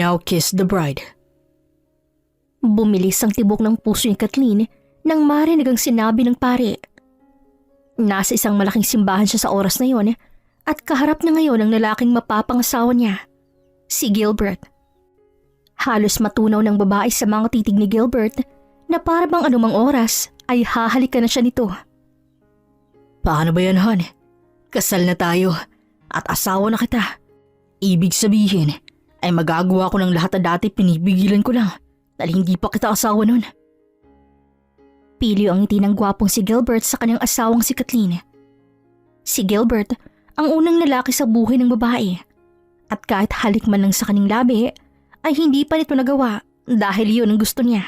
now kiss the bride. Bumilis ang tibok ng puso ni Kathleen nang marinig ang sinabi ng pare. Nasa isang malaking simbahan siya sa oras na yon at kaharap na ngayon ang lalaking mapapangasawa niya, si Gilbert. Halos matunaw ng babae sa mga titig ni Gilbert na para bang anumang oras ay hahalikan na siya nito. Paano ba yan, hon? Kasal na tayo at asawa na kita. Ibig sabihin ay magagawa ko ng lahat na dati pinipigilan ko lang dahil hindi pa kita asawa nun. Pilyo ang ngiti ng gwapong si Gilbert sa kanyang asawang si Kathleen. Si Gilbert ang unang lalaki sa buhay ng babae at kahit halik man lang sa kanyang labi ay hindi pa nito nagawa dahil yun ang gusto niya.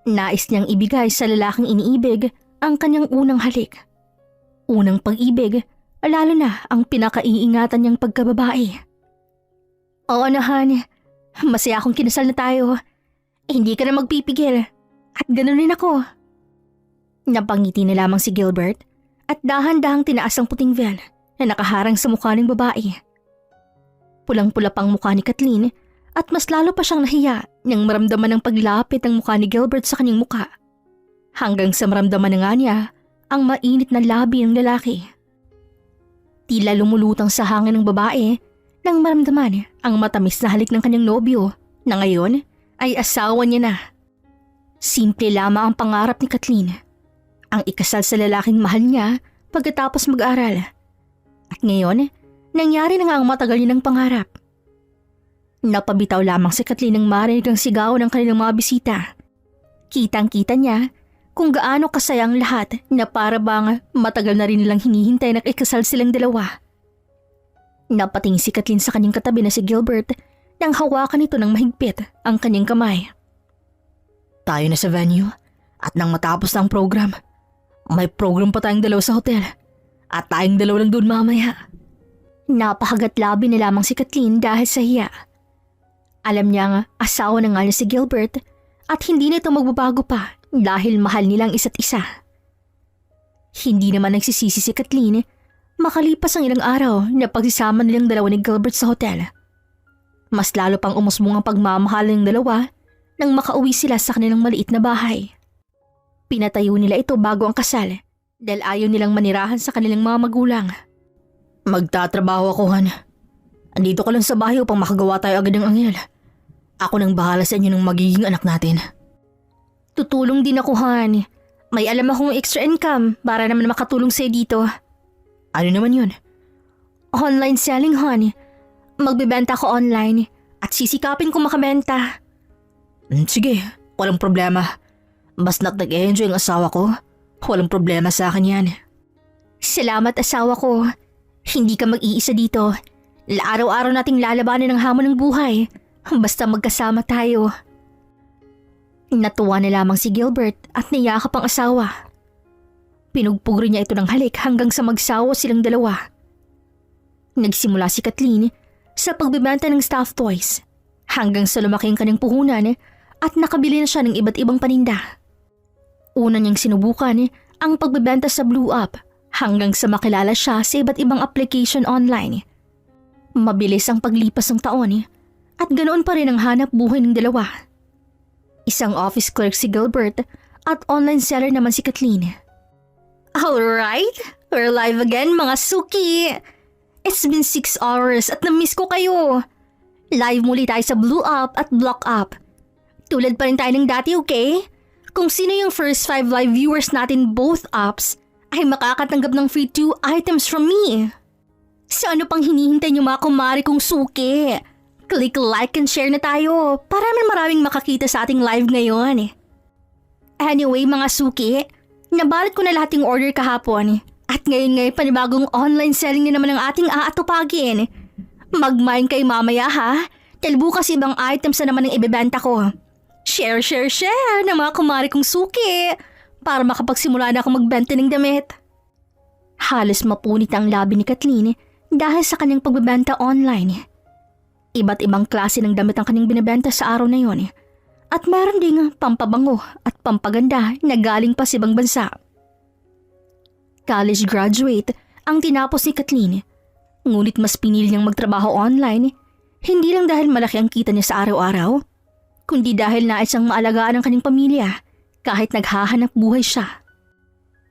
Nais niyang ibigay sa lalaking iniibig ang kanyang unang halik. Unang pag-ibig, lalo na ang pinakaiingatan niyang pagkababae. Oo na, Han. Masaya akong kinasal na tayo. Hindi ka na magpipigil. At ganun rin ako. Napangiti na lamang si Gilbert at dahan-dahang tinaas ang puting veil na nakaharang sa mukha ng babae. Pulang-pula pang mukha ni Kathleen at mas lalo pa siyang nahiya nang maramdaman ng paglapit ng mukha ni Gilbert sa kanyang mukha. Hanggang sa maramdaman na nga niya ang mainit na labi ng lalaki. Tila lumulutang sa hangin ng babae nang maramdaman ang matamis na halik ng kanyang nobyo na ngayon ay asawa niya na. Simple lamang ang pangarap ni Kathleen, ang ikasal sa lalaking mahal niya pagkatapos mag-aral. At ngayon, nangyari na nga ang matagal niya ng pangarap. Napabitaw lamang si Kathleen nang marinig ang sigaw ng kanilang mga bisita. Kitang-kita niya kung gaano kasaya ang lahat na para bang matagal na rin nilang hinihintay na ikasal silang dalawa. Napating si Kathleen sa kanyang katabi na si Gilbert nang hawakan nito ng mahigpit ang kanyang kamay. Tayo na sa venue at nang matapos na ang program, may program pa tayong dalawa sa hotel at tayong dalawa lang doon mamaya. Napahagat labi na lamang si Kathleen dahil sa hiya. Alam niya nga asawa na nga niya si Gilbert at hindi na ito magbabago pa dahil mahal nilang isa't isa. Hindi naman nagsisisi si Kathleen makalipas ang ilang araw na pagsisama nilang dalawa ni Gilbert sa hotel. Mas lalo pang umusbong ang pagmamahal ng dalawa nang makauwi sila sa kanilang maliit na bahay. Pinatayo nila ito bago ang kasal dahil ayaw nilang manirahan sa kanilang mga magulang. Magtatrabaho ako, Han. Andito ka lang sa bahay upang makagawa tayo agad ng anghel. Ako nang bahala sa inyo ng magiging anak natin. Tutulong din ako, Han. May alam akong extra income para naman makatulong sa'yo dito. Ano naman yun? Online selling, Han. Magbibenta ako online at sisikapin ko makabenta. Sige, walang problema. Basta't nag-enjoy ang asawa ko, walang problema sa akin yan. Salamat, asawa ko. Hindi ka mag-iisa dito. Araw-araw nating lalabanan ang hamon ng buhay. Basta magkasama tayo. Natuwa na lamang si Gilbert at niyakap ang asawa. Pinugpug rin niya ito ng halik hanggang sa magsawa silang dalawa. Nagsimula si Kathleen sa pagbibenta ng stuffed toys hanggang sa lumaki ang kanyang puhunan at nakabili na siya ng iba't ibang paninda. Una niyang sinubukan ang pagbibenta sa Blue Up hanggang sa makilala siya sa iba't ibang application online. Mabilis ang paglipas ng taon at ganoon pa rin ang hanap buhay ng dalawa. Isang office clerk si Gilbert at online seller naman si Kathleen. Alright, we're live again mga suki! It's been 6 hours at na-miss ko kayo. Live muli tayo sa Blue Up at Block Up. Tulad pa rin tayo ng dati, okay? Kung sino yung first 5 live viewers natin both apps ay makakatanggap ng free 2 items from me. So ano pang hinihintay niyo mga kumari kong suki? Click like and share na tayo para maraming makakita sa ating live ngayon. Anyway mga suki, nabalot ko na lahat yung order kahapon at ngayon panibagong online selling na naman ang ating aatupagin. Mag-mine kay mamaya ha, dahil bukas ibang items na naman ang ibebenta ko. Share ng mga kumari kong suki para makapagsimula na akong magbenta ng damit. Halos mapunit ang labi ni Kathleen dahil sa kanyang pagbebenta online. Iba't ibang klase ng damit ang kanyang binibenta sa araw na yon at meron ding pampabango at pampaganda na galing pa sa ibang bansa. College graduate ang tinapos ni Kathleen, ngunit mas pinili niyang magtrabaho online Hindi lang dahil malaki ang kita niya sa araw-araw, kundi dahil nais siyang maalagaan ang kanyang pamilya kahit naghahanap buhay siya.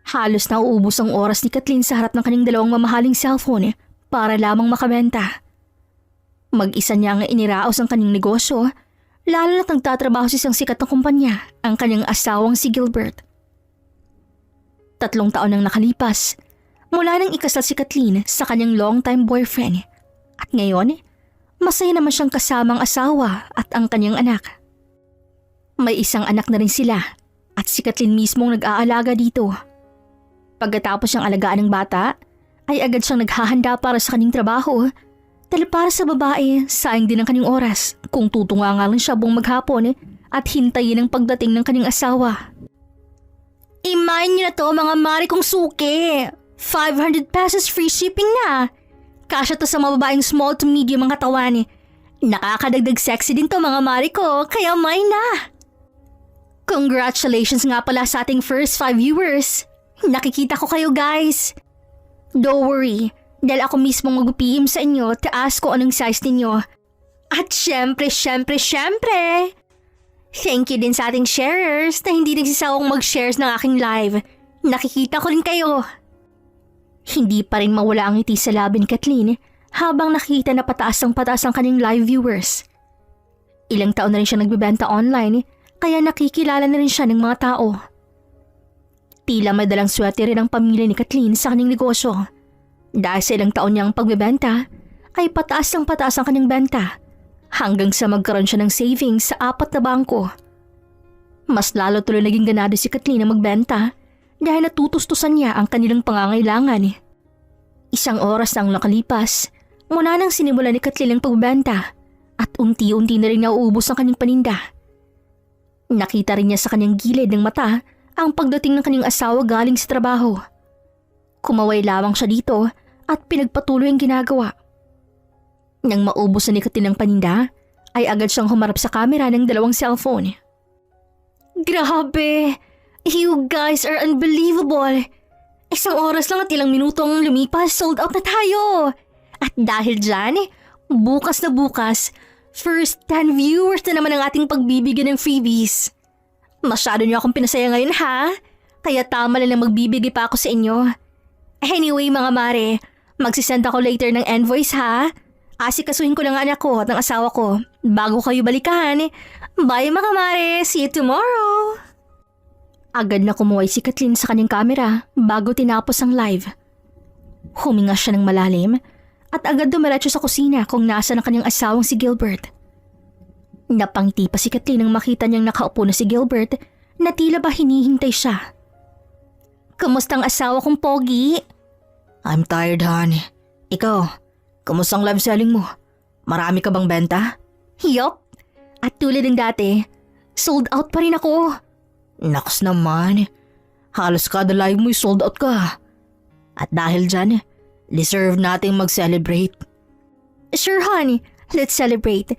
Halos nauubos ang oras ni Kathleen sa harap ng kanyang dalawang mamahaling cellphone para lamang makabenta. Mag-isa niya ang iniraos ang kanyang negosyo, lalo na't nagtatrabaho sa isang sikat na kumpanya, ang kanyang asawang si Gilbert. 3 taon nang nakalipas mula nang ikasal si Kathleen sa kanyang long-time boyfriend, at ngayon, masaya naman siyang kasama ang asawa at ang kanyang anak. May isang anak na rin sila at si Kathleen mismong nag-aalaga dito. Pagkatapos siyang alagaan ng bata, ay agad siyang naghahanda para sa kanyang trabaho dahil para sa babae, sayang din ang kanyang oras kung tutunga nga lang siya buong maghapon at hintayin ang pagdating ng kanyang asawa. Imayin niyo na to mga mari kong suki. 500 pesos free shipping na. Kasya to sa mga babaeng small to medium ang katawan. Nakakadagdag sexy din to mga mari ko, kaya may na. Congratulations nga pala sa ating first 5 viewers. Nakikita ko kayo guys. Don't worry, dahil ako mismo mag-PM sa inyo to ask ko anong size ninyo. At syempre, thank you din sa ating sharers na hindi nagsisawang mag-shares ng aking live. Nakikita ko rin kayo. Hindi pa rin mawala ang ngiti sa labi ni Kathleen habang nakita na pataas ang kanyang live viewers. Ilang taon na rin siya nagbebenta online kaya nakikilala na rin siya ng mga tao. Tila may dalang swerte rin ang pamilya ni Kathleen sa kanyang negosyo. Dahil sa ilang taon niyang pagbebenta ay pataas ang kanyang benta hanggang sa magkaroon siya ng savings sa 4 na bangko. Mas lalo tuloy naging ganado si Kathleen na magbenta dahil natutustusan niya ang kanilang pangangailangan. Isang oras na ang nakalipas mula nang sinimula ni Kathleen ang pagbenta at unti-unti na rin nauubos ang kanyang paninda. Nakita rin niya sa kanyang gilid ng mata ang pagdating ng kanyang asawa galing sa trabaho. Kumaway lamang siya dito at pinagpatuloy ang ginagawa. Nang maubos na ni Kathleen ang paninda, ay agad siyang humarap sa camera ng 2 cellphone. Grabe! You guys are unbelievable! Isang oras lang at ilang minuto ang lumipas, sold out na tayo! At dahil dyan, bukas na bukas, first 10 viewers na naman ang ating pagbibigyan ng freebies. Masyado niyo akong pinasaya ngayon ha? Kaya tama lang magbibigay pa ako sa inyo. Anyway mga mare, magsisend ako later ng invoice ha? Asikasuhin ko ng anak ko at ng asawa ko bago kayo balikan. Bye mga mare, see you tomorrow! Agad na kumuhay si Kathleen sa kanyang camera bago tinapos ang live. Huminga siya ng malalim at agad dumiretso sa kusina kung nasa ang kanyang asawang si Gilbert. Napangiti pa si Kathleen nang makita niyang nakaupo na si Gilbert na tila ba hinihintay siya. Kamusta ang asawa kong pogi? I'm tired, honey. Ikaw, kamusta ang live selling mo? Marami ka bang benta? Yup. At tulad ng dati, sold out pa rin ako. Naks naman, halos kada live mo'y sold out ka. At dahil dyan, deserve nating mag-celebrate. Sure honey, let's celebrate.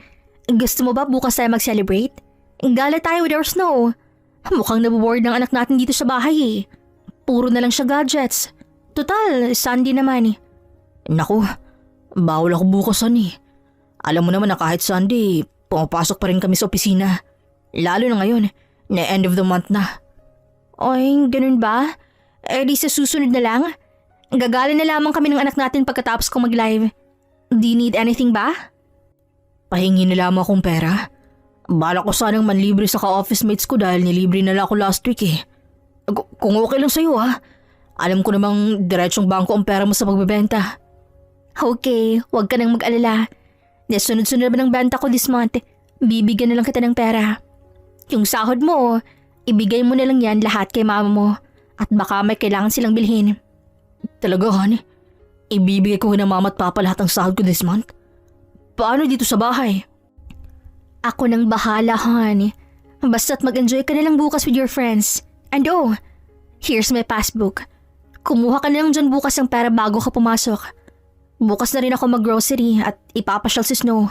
Gusto mo ba bukas tayo mag-celebrate? Gala tayo with our snow. Mukhang naboboard ng anak natin dito sa bahay eh. Puro na lang siya gadgets. Total, Sunday naman eh. Naku, bawal ako bukas eh. Alam mo naman na kahit Sunday, pumapasok pa rin kami sa opisina. Lalo na ngayon, na end of the month na. Oy, ganun ba? Di sa susunod na lang? Gagala na lamang kami ng anak natin pagkatapos kong mag-live. Do you need anything ba? Pahingi na lamang akong pera. Balak ko sanang manlibre sa ka-office mates ko dahil nilibre na lang ako last week eh. Kung okay lang sa'yo ha. Alam ko namang diretsong bangko ang pera mo sa pagbebenta. Okay, huwag ka nang mag-alala. Sunod-sunod naman ang benta ko this month. Bibigyan na lang kita ng pera. Yung sahod mo, ibigay mo na lang yan lahat kay mama mo at baka may kailangan silang bilhin. Talaga, honey? Ibibigay ko ng mama at papa lahat ng sahod ko this month? Paano dito sa bahay? Ako nang bahala, honey. Basta't mag-enjoy ka na lang bukas with your friends. And oh, here's my passbook. Kumuha ka na lang dyan bukas ng pera bago ka pumasok. Bukas na rin ako mag-grocery at ipapasyal si Snow.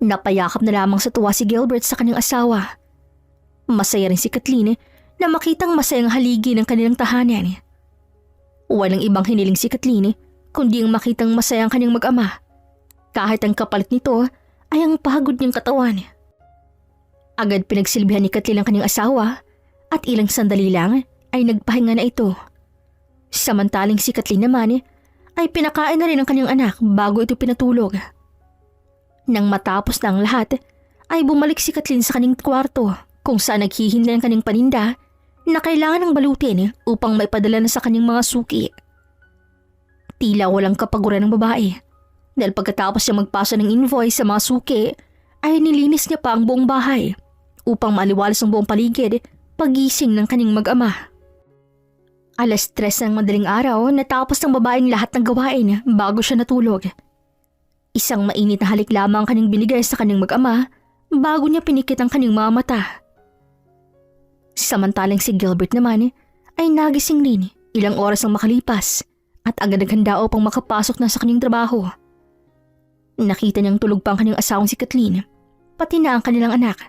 Napayakap na lamang sa tuwa si Gilbert sa kanyang asawa. Masaya rin si Kathleen na makitang masayang haligi ng kanilang tahanan. Walang ibang hiniling si Kathleen kundi ang makitang masayang kanyang mag-ama. kahit ang kapalit nito ay ang pagod niyang katawan. Agad pinagsilbihan ni Kathleen ang kanyang asawa at ilang sandali lang ay nagpahinga na ito. Samantaling si Kathleen naman ay pinakain na rin ang kanyang anak bago ito pinatulog. Nang matapos na ang lahat, ay bumalik si Kathleen sa kanyang kwarto kung saan naghihintay ang kanyang paninda na kailangan ng balutin upang maipadala na sa kanyang mga suki. Tila walang kapaguran ng babae dahil pagkatapos niya magpasa ng invoice sa mga suki ay nilinis niya pa ang buong bahay upang maliwalas ang buong paligid pagising ng kanyang mag-ama. 3:00 ng madaling araw natapos ng babaeng lahat ng gawain bago siya natulog. Isang mainit na halik lamang ang kanyang binigay sa kanyang mag-ama bago niya pinikit ang kanyang mga mata. Samantalang si Gilbert naman ay nagising rin ilang oras ang makalipas at agad naghanda upang makapasok na sa kanyang trabaho. Nakita niyang tulog pa ang kanyang asawang si Kathleen, pati na ang kanilang anak,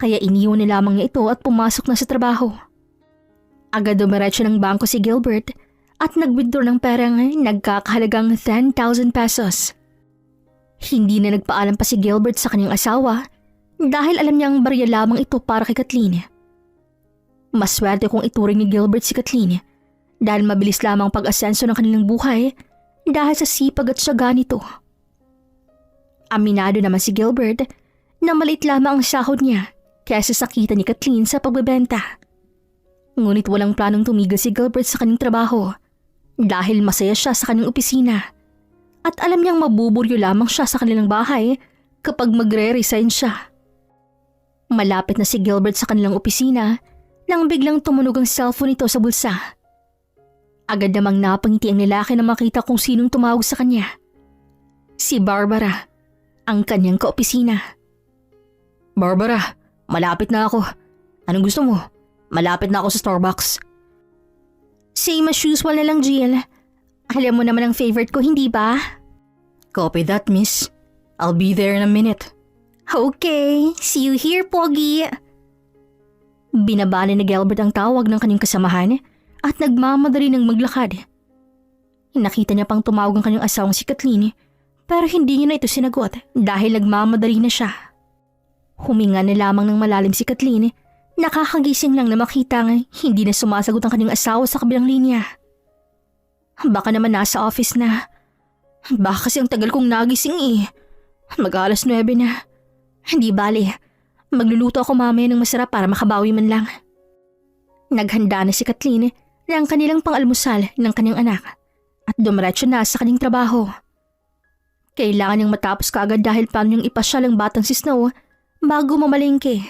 kaya iniwan na lamang niya ito at pumasok na sa trabaho. Agad dumiretso ng bangko si Gilbert at nag-withdraw ng perang nagkakahalagang 10,000 pesos. Hindi na nagpaalam pa si Gilbert sa kanyang asawa dahil alam niyang barya lamang ito para kay Kathleen. Maswerte kung ituring ni Gilbert si Kathleen dahil mabilis lamang pag-asenso ng kanilang buhay dahil sa sipag at syaga nito. Aminado naman si Gilbert na maliit lamang ang sahod niya kaysa sa kita ni Kathleen sa pagbebenta. Ngunit walang planong tumigil si Gilbert sa kanyang trabaho dahil masaya siya sa kanyang opisina at alam niyang mabuburyo lamang siya sa kanilang bahay kapag magre-resign siya. Malapit na si Gilbert sa kanilang opisina nang biglang tumunog ang cellphone nito sa bulsa. Agad namang napangiti ang lalaki na makita kung sinong tumawag sa kanya. Si Barbara, ang kanyang kaopisina. "Barbara, malapit na ako. Anong gusto mo? Malapit na ako sa Starbucks." "Same as usual na lang, Jill. Alam mo naman ang favorite ko, hindi ba?" "Copy that, miss. I'll be there in a minute." "Okay, see you here, Pogi." Binabali ni Gilbert ang tawag ng kanyang kasamahan at nagmamadali ng maglakad. Nakita niya pang tumawag ang kanyang asawang si Kathleen pero hindi niya na ito sinagot dahil nagmamadali na siya. Huminga na lamang ng malalim si Kathleen. Nakakagising lang na makita nga hindi na sumasagot ang kanyang asawa sa kabilang linya. Baka naman nasa office na. Baka kasi ang tagal kong nagising eh. Mag-alas 9 na. Hindi bali. Magluluto ako mamaya ng masarap para makabawi man lang. Naghanda na si Kathleen ng kanilang pang-almusal ng kanyang anak at dumiretso na sa kanyang trabaho. Kailangan niyang matapos kaagad dahil paano niyang ipasyal ang batang si Snow bago mamalengke.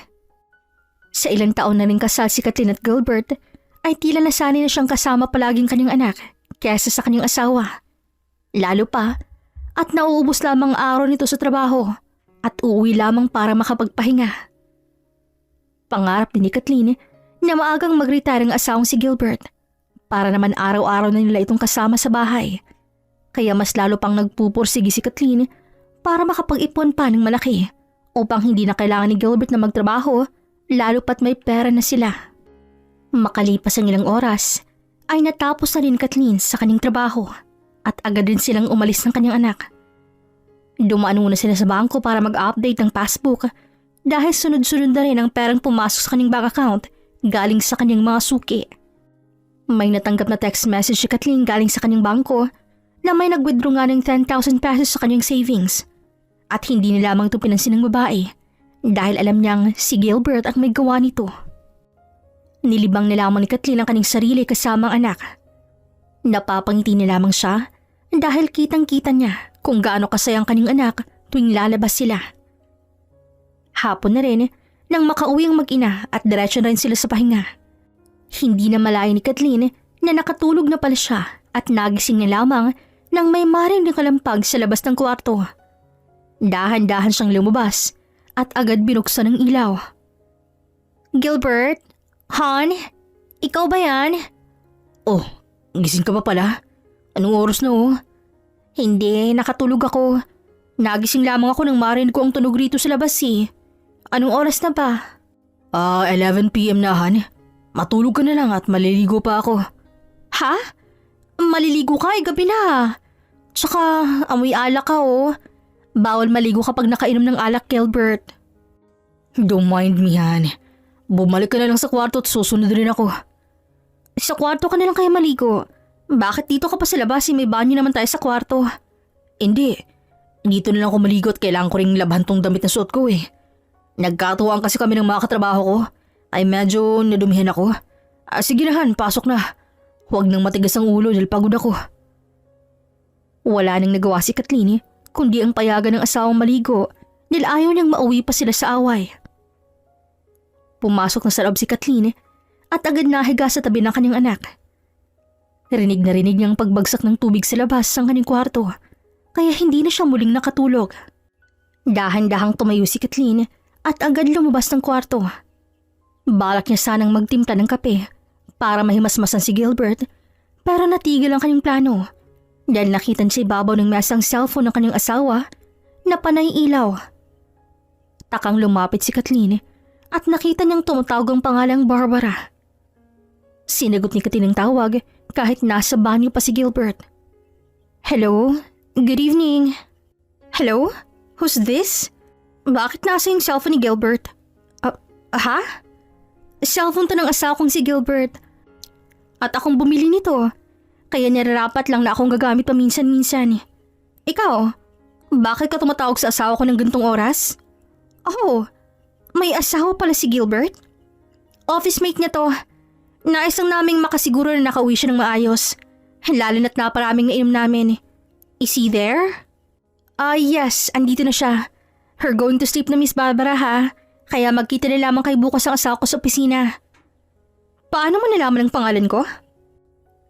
Sa ilang taon na rin kasal si Kathleen at Gilbert ay tila nasanay na siyang kasama palaging kanyang anak kaysa sa kanyang asawa. Lalo pa at nauubos lamang ang araw nito sa trabaho at uuwi lamang para makapagpahinga. Pangarap din ni Kathleen na maagang mag-retire ang asawang si Gilbert para naman araw-araw na nila itong kasama sa bahay. Kaya mas lalo pang nagpupursigi si Kathleen para makapag-ipon pa ng malaki upang hindi na kailangan ni Gilbert na magtrabaho lalo pat may pera na sila. Makalipas ang ilang oras ay natapos na rin Kathleen sa kanyang trabaho at agad din silang umalis ng kanyang anak. Dumaan muna sila sa bangko para mag-update ng passbook dahil sunod-sunod na rin ang perang pumasok sa kanyang bank account galing sa kanyang mga suki. May natanggap na text message si Kathleen galing sa kanyang bangko na may nag-withdraw nga ng 10,000 pesos sa kanyang savings at hindi na lamang ito pinansin ng babae dahil alam niyang si Gilbert ang may gawa nito. Nilibang na lamang ni Kathleen ang kanyang sarili kasama ang anak. Napapangiti na lamang siya dahil kitang-kita niya kung gaano kasaya ang kanyang anak tuwing lalabas sila. Hapon na rin nang makauwi ang mag-ina at diretso na rin sila sa pahinga. Hindi na malaya ni Kathleen na nakatulog na pala siya at nagising na lamang nang may maring kalampag sa labas ng kwarto. Dahan-dahan siyang lumabas at agad binuksan ang ilaw. "Gilbert? Han? Ikaw ba yan?" "Oh, gising ka pa pala? Anong oras na oh?" "Hindi, nakatulog ako. Nagising lamang ako nang marinig ko ang tunog rito sa labas eh. Anong oras na ba?" 11 PM na, Han. Matulog ka na lang at maliligo pa ako." "Ha? Maliligo ka? Gabi na. Tsaka amoy alak ka oh. Bawal maligo kapag nakainom ng alak, Gilbert. Don't mind me, Han. Bumalik ka na lang sa kwarto at susunod rin ako. Sa kwarto ka na lang kaya maligo. Bakit dito ka pa sa labas? May banyo naman tayo sa kwarto. Hindi. Dito na lang ako maligo at kailangan ko ring labhan tong damit na suot ko eh. Nagkatuwaan kasi kami ng mga katrabaho ko. Ay medyo nadumihan ako. Sige na Han, pasok na. Huwag nang matigas ang ulo dahil pagod ako. Wala nang nagawa si Kathleen kundi ang payagan ng asawang maligo dahil ayaw niyang mauwi pa sila sa away. Pumasok na sa loob si Kathleen at agad nahiga sa tabi ng kanyang anak. Rinig na rinig niyang pagbagsak ng tubig sa labas ng kanyang kwarto kaya hindi na siya muling nakatulog. Dahan-dahang tumayo si Kathleen at agad lumabas ng kwarto. Balak niya sanang magtimpla ng kape para mahimasmasan si Gilbert pero natigil ang kanyang plano dahil nakita niya sa ibabaw ng mesa ang cellphone ng kanyang asawa na panay ilaw. Takang lumapit si Kathleen at nakita niyang tumatawag ang pangalang Barbara. Sinagot ni Kathleen ang tawag kahit nasa banyo pa si Gilbert. Hello? Good evening. Hello? Who's this? Bakit nasa yung cellphone ni Gilbert? Ha? Cellphone to ng asawa kong si Gilbert. At akong bumili nito. Kaya nararapat lang na akong gagamit paminsan-minsan. Ikaw, bakit ka tumatawag sa asawa ko ng gantong oras? Oh, may asawa pala si Gilbert? Office mate niya to. Nais lang naming makasiguro na nakauwi siya ng maayos. Lalo na't naparaming nainom namin. Is he there? Yes, andito na siya. Her going to sleep na Miss Barbara ha. Kaya magkita na lamang kay bukas ang asawa ko sa opisina. Paano mo nalaman ang pangalan ko?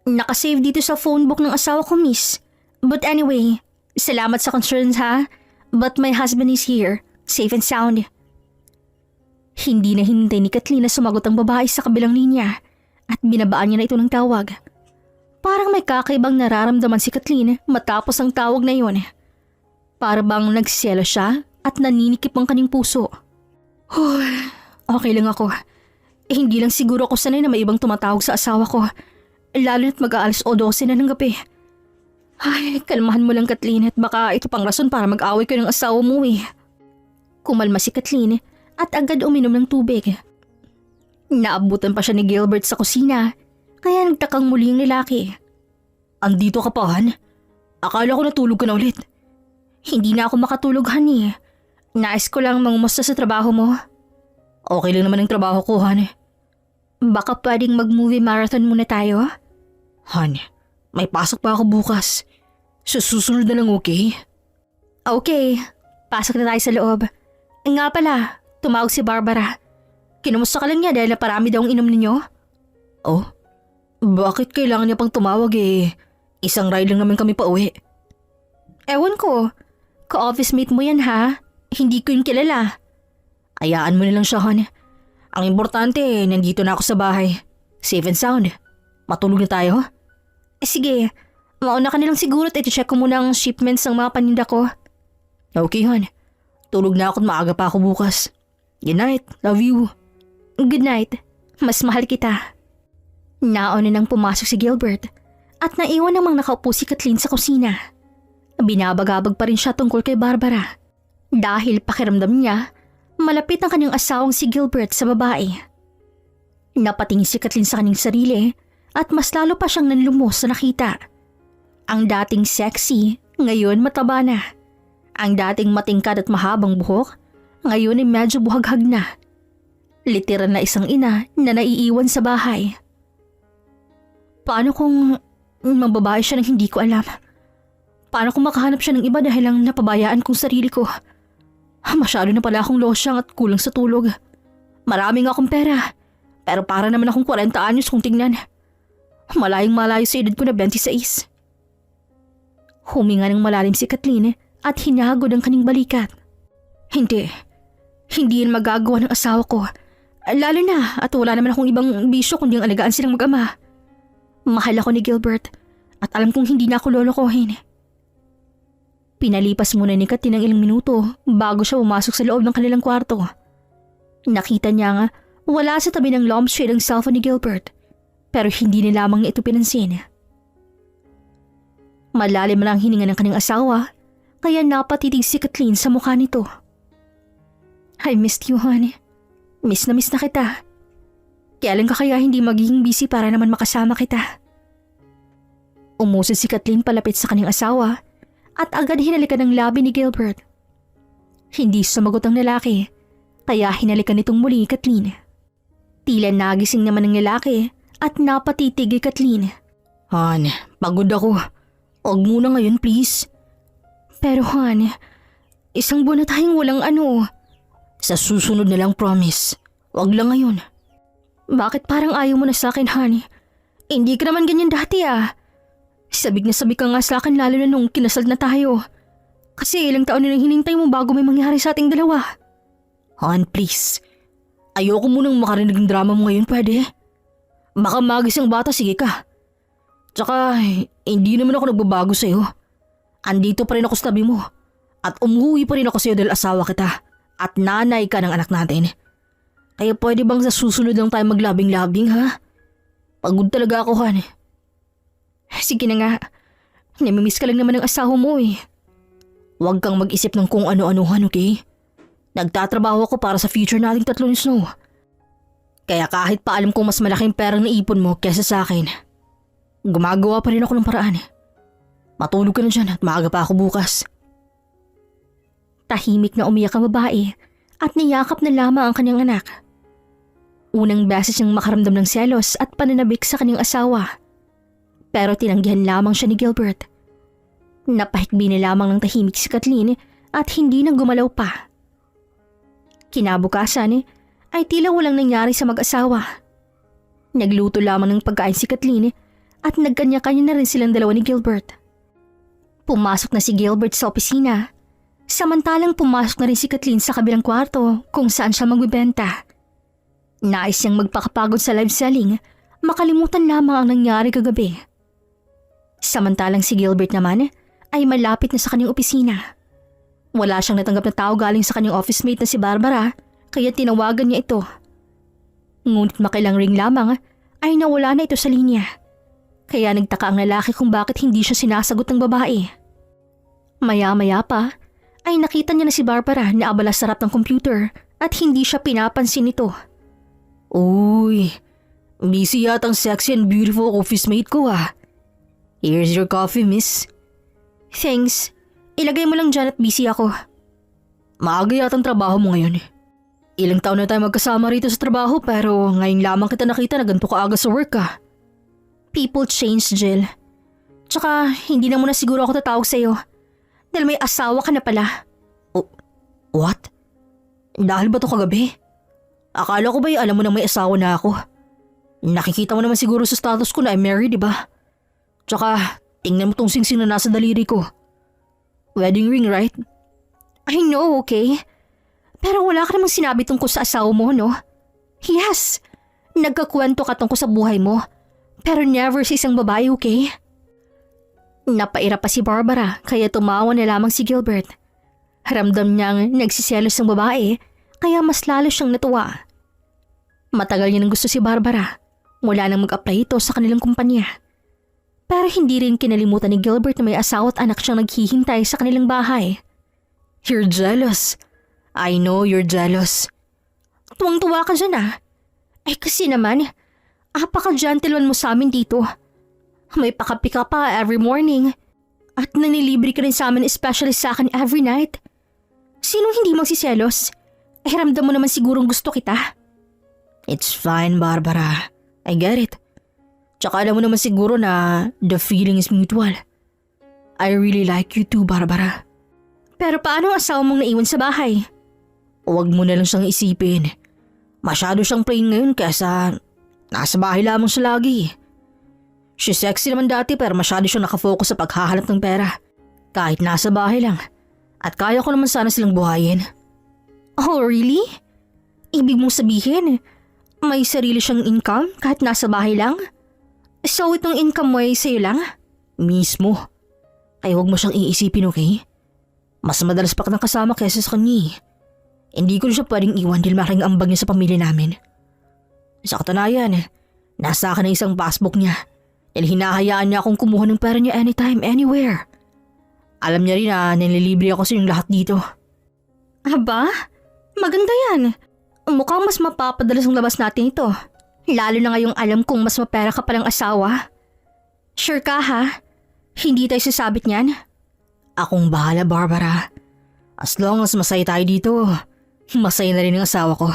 Nakasave dito sa phone book ng asawa ko, miss. But anyway, salamat sa concerns ha. But my husband is here, safe and sound. Hindi na hintay ni Kathleen na sumagot ang babae sa kabilang linya at binabaan niya na ito ng tawag. Parang may kakaibang nararamdaman si Kathleen matapos ang tawag na yun. Para bang nagsiselo siya at naninikip ang kanyang puso. Okay lang ako. Hindi lang siguro ako sanay na may ibang tumatawag sa asawa ko. Lalo na't mag-aalas o 12 na ng gabi. Ay, kalmahan mo lang Kathleen at baka ito pang rason para mag-away ko ng asawa mo eh. Kumalma si Kathleen at agad uminom ng tubig. Naabutan pa siya ni Gilbert sa kusina kaya nagtakang muli ang lalaki. Andito ka pa, Han? Akala ko natulog ka na ulit. Hindi na ako makatulog, honey. Nais ko lang mangumusta sa trabaho mo. Okay lang naman ang trabaho ko, Han. Baka pwedeng mag-movie marathon muna tayo? Han, may pasok pa ako bukas. Susunod na lang, okay? Okay, pasok na tayo sa loob. Nga pala, tumawag si Barbara. Kinumusta ka lang niya dahil naparami daw ang inom ninyo? Oh, bakit kailangan niya pang tumawag eh? Isang ride lang naman kami pa uwi. Ewan ko, ka-office mate mo yan ha? Hindi ko yun kilala. Ayaan mo na lang siya, Han. Ang importante, nandito na ako sa bahay. Safe and sound. Matulog na tayo? Sige, mauna ka na lang siguro at iti-check ko muna ang shipments ng mga paninda ko. Okay, Han. Tulog na ako at maaga pa ako bukas. Good night. Love you. Good night. Mas mahal kita. Nauna nang pumasok si Gilbert at naiwan namang nakaupo si Kathleen sa kusina. Binabagabag pa rin siya tungkol kay Barbara. Dahil pakiramdam niya, malapit ang kanyang asawang si Gilbert sa babae. Napatingin si Kathleen sa kanyang sarili at mas lalo pa siyang nanlumos sa nakita. Ang dating sexy, ngayon mataba na. Ang dating matingkad at mahabang buhok, ngayon ay medyo buhaghag na. Literal na isang ina na naiiwan sa bahay. Paano kung mababae siya nang hindi ko alam? Paano kung makahanap siya ng iba dahil lang napabayaan kong sarili ko? Masyado na pala akong losyang at kulang sa tulog. Maraming akong pera, pero para naman akong 40 anyos kung tingnan. Malayong malayo sa edad ko na 26. Huminga ng malalim si Kathleen at hinagod ang kaning balikat. Hindi yan magagawa ng asawa ko. Lalo na at wala naman akong ibang bisyo kundi ang alagaan silang mag-ama. Mahal ako ni Gilbert at alam kong hindi na ako lolokohin. Pinalipas muna ni Kathleen ng ilang minuto bago siya pumasok sa loob ng kanilang kwarto. Nakita niya nga wala sa tabi ng lampshade ang cellphone ni Gilbert pero hindi na lamang niya ito pinansin. Malalim na ang hininga ng kanyang asawa kaya napatitig si Kathleen sa mukha nito. I missed you, hon. Miss na kita. Kailan ka kaya hindi magiging busy para naman makasama kita? Umusad si Kathleen palapit sa kanyang asawa at agad hinalikan ng labi ni Gilbert. Hindi sumagot ang lalaki, kaya hinalikan nitong muli Kathleen. Tila nagising naman ng lalaki at napatitig kay Kathleen. Han, pagod ako. Huwag muna ngayon, please. Pero hon, isang buwan na tayong walang ano. Sa susunod na lang, promise. Huwag lang ngayon. Bakit parang ayaw mo na sa akin, hon? Hindi ka naman ganyan dati ah. Sabik na sabik ka nga sa akin lalo na nung kinasal na tayo. Kasi ilang taon na nang hinintay mo bago may mangyari sa ating dalawa. Han, please. Ayoko munang makarinig ng drama mo ngayon, pwede? Baka magis ang bata, sige ka. Tsaka, hindi naman ako nagbabago sa'yo. Andito pa rin ako sa tabi mo. At umuwi pa rin ako sa'yo dahil asawa kita. At nanay ka ng anak natin. Kaya pwede bang sa susunod lang tayo maglabing-labing, ha? Pagod talaga ako, Han. Sige na nga. Namimiss ka lang naman ng asawa mo eh. Huwag kang mag-isip ng kung ano-anuhan, okay? Nagtatrabaho ako para sa future nating tatlo ni Snow. Kaya kahit pa alam kong mas malaking perang naipon mo kesa sa akin, gumagawa pa rin ako ng paraan. Matulog ka na dyan at maaga pa ako bukas. Tahimik na umiyak ang babae at niyakap na lamang ang kanyang anak. Unang beses niyang makaramdam ng selos at pananabik sa kanyang asawa. Pero tinanggihan lamang siya ni Gilbert. Napahikbi na lamang ng tahimik si Kathleen at hindi nang gumalaw pa. Kinabukasan ay tila walang nangyari sa mag-asawa. Nagluto lamang ng pagkain si Kathleen at nagkanya-kanya na rin silang dalawa ni Gilbert. Pumasok na si Gilbert sa opisina, samantalang pumasok na rin si Kathleen sa kabilang kwarto kung saan siya magbibenta. Nais niyang magpakapagod sa live selling, makalimutan lamang ang nangyari kagabi. Samantalang si Gilbert naman ay malapit na sa kanyang opisina. Wala siyang natanggap na tao galing sa kanyang office mate na si Barbara, kaya tinawagan niya ito. Ngunit makilang ring lamang ay nawala na ito sa linya. Kaya nagtaka ang lalaki kung bakit hindi siya sinasagot ng babae. Maya-maya pa ay nakita niya na si Barbara na abala sa harap ng computer at hindi siya pinapansin nito. Uy, busy yatang sexy and beautiful office mate ko ah. Here's your coffee, miss. Thanks. Ilagay mo lang dyan at busy ako. Maaga yatang trabaho mo ngayon. Ilang taon na tayo magkasama rito sa trabaho pero ngayon lamang kita nakita na ganito ka aga sa work ah. People change, Jill. Tsaka hindi na muna siguro ako tatawag sa'yo. Dahil may asawa ka na pala. Oh, what? Dahil ba to kagabi? Akala ko ba alam mo na may asawa na ako? Nakikita mo naman siguro sa status ko na I'm married, di ba? Tsaka, tingnan mo tong singsing na nasa daliri ko. Wedding ring, right? I know, okay? Pero wala ka namang sinabi tungkol sa asawa mo, no? Yes, nagkakwento ka tungkol sa buhay mo. Pero never sa isang babae, okay? Napaira pa si Barbara kaya tumawa na lamang si Gilbert. Ramdam niyang nagsiselos ng babae kaya mas lalo siyang natuwa. Matagal niya nang gusto si Barbara mula nang mag-apply ito sa kanilang kumpanya. Pero hindi rin kinalimutan ni Gilbert na may asawa at anak siyang naghihintay sa kanilang bahay. You're jealous. I know you're jealous. Tuwang-tuwa ka dyan ah. Ay kasi naman, apaka-gentleman mo sa amin dito. May pakapi ka pa every morning. At nanilibre ka rin sa amin especially sa akin every night. Sinong hindi magsiselos? Eh ramdam mo naman sigurong gusto kita. It's fine, Barbara. I get it. Tsaka alam mo naman siguro na the feeling is mutual. I really like you too, Barbara. Pero paano ang asawa mong naiwan sa bahay? Huwag mo na lang siyang isipin. Masyado siyang plain ngayon kaysa nasa bahay lamang siya lagi. She's sexy naman dati pero masyado siyang nakafocus sa paghahanap ng pera. Kahit nasa bahay lang. At kaya ko naman sana silang buhayin. Oh, really? Ibig mong sabihin, may sarili siyang income kahit nasa bahay lang? So itong income mo ay sa'yo lang? Mismo. Kaya huwag mo siyang iisipin, okay? Mas madalas pa kitang kasama kaysa sa kanya. Hindi ko na siya pwedeng iwan dahil malaking ambag niya sa pamilya namin. Sa katunayan, nasa akin na isang passbook niya dahil hinahayaan niya akong kumuha ng pera niya anytime, anywhere. Alam niya rin na nililibre ako sa inyong lahat dito. Aba, maganda yan. Mukhang mas mapapadalas ang labas natin ito. Lalo na ngayong alam kong mas mapera ka palang asawa. Sure ka ha? Hindi tayo sasabit niyan? Akong bahala, Barbara. As long as masaya tayo dito, masaya na rin ang asawa ko.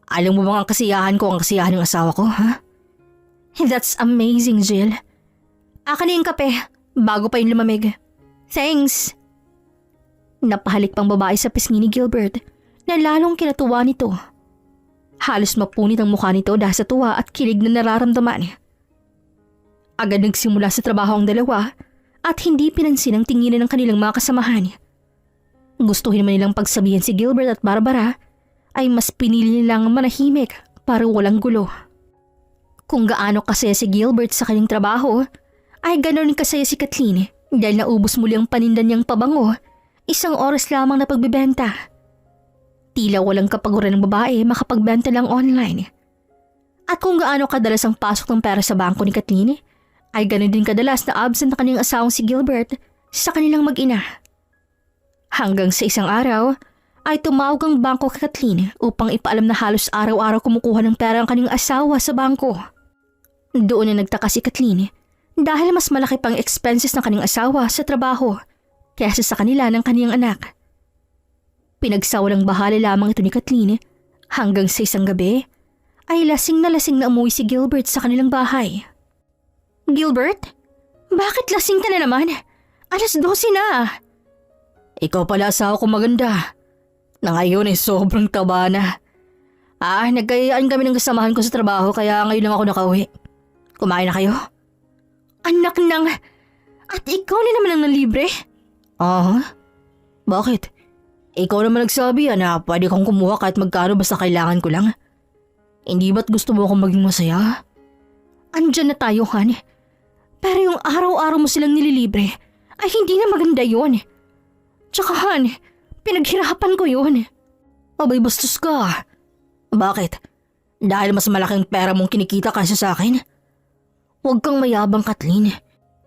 Alam mo bang ang kasiyahan ko ang kasiyahan ng asawa ko, ha? That's amazing, Jill. Akin na yung kape, bago pa yung lumamig. Thanks. Napahalik pang babae sa pisngi ni Gilbert na lalong kinatuwa nito. Halos mapunit ang mukha nito dahil sa tuwa at kilig na nararamdaman. Agad nagsimula sa trabaho ang dalawa at hindi pinansin ang tinginan ng kanilang mga kasamahan. Gustuhin man nilang pagsabihan si Gilbert at Barbara ay mas pinili nilang manahimik para walang gulo. Kung gaano kasaya si Gilbert sa kanyang trabaho, ay ganoon kasaya si Kathleen dahil naubos muli ang paninda niyang pabango, 1 oras lamang na pagbibenta. Tila walang kapaguran ng babae makapagbenta lang online. At kung gaano kadalas ang pasok ng pera sa bangko ni Kathleen, ay ganoon din kadalas na absent na kanyang asawang si Gilbert sa kanilang mag-ina. Hanggang sa isang araw, ay tumawag ang bangko kay Kathleen upang ipaalam na halos araw-araw kumukuha ng pera ang kanyang asawa sa bangko. Doon na nagtaka si Kathleen dahil mas malaki pang expenses ng kanyang asawa sa trabaho kaysa sa kanila ng kanyang anak. Pinagsawalang bahala lamang ito ni Kathleen hanggang sa isang gabi ay lasing na umuwi si Gilbert sa kanilang bahay. Gilbert? Bakit lasing ka na naman? 12:00 na. Ikaw pala asawa ko maganda. Na ngayon ay sobrang taba na. Nagkayaan kami ng kasamahan ko sa trabaho kaya ngayon lang ako nakauwi. Kumain na kayo? Anak ng... At ikaw na naman ang nalibre? Bakit? Ikaw naman nagsabi na pwede kong kumuha kahit magkano basta kailangan ko lang. Hindi ba't gusto mo akong maging masaya? Andyan na tayo, Han. Pero yung araw-araw mo silang nililibre ay hindi na maganda yun. Tsaka, Han, pinaghirapan ko yun. Abay, bastos ka. Bakit? Dahil mas malaking pera mong kinikita kaysa sa akin? Huwag kang mayabang, Kathleen.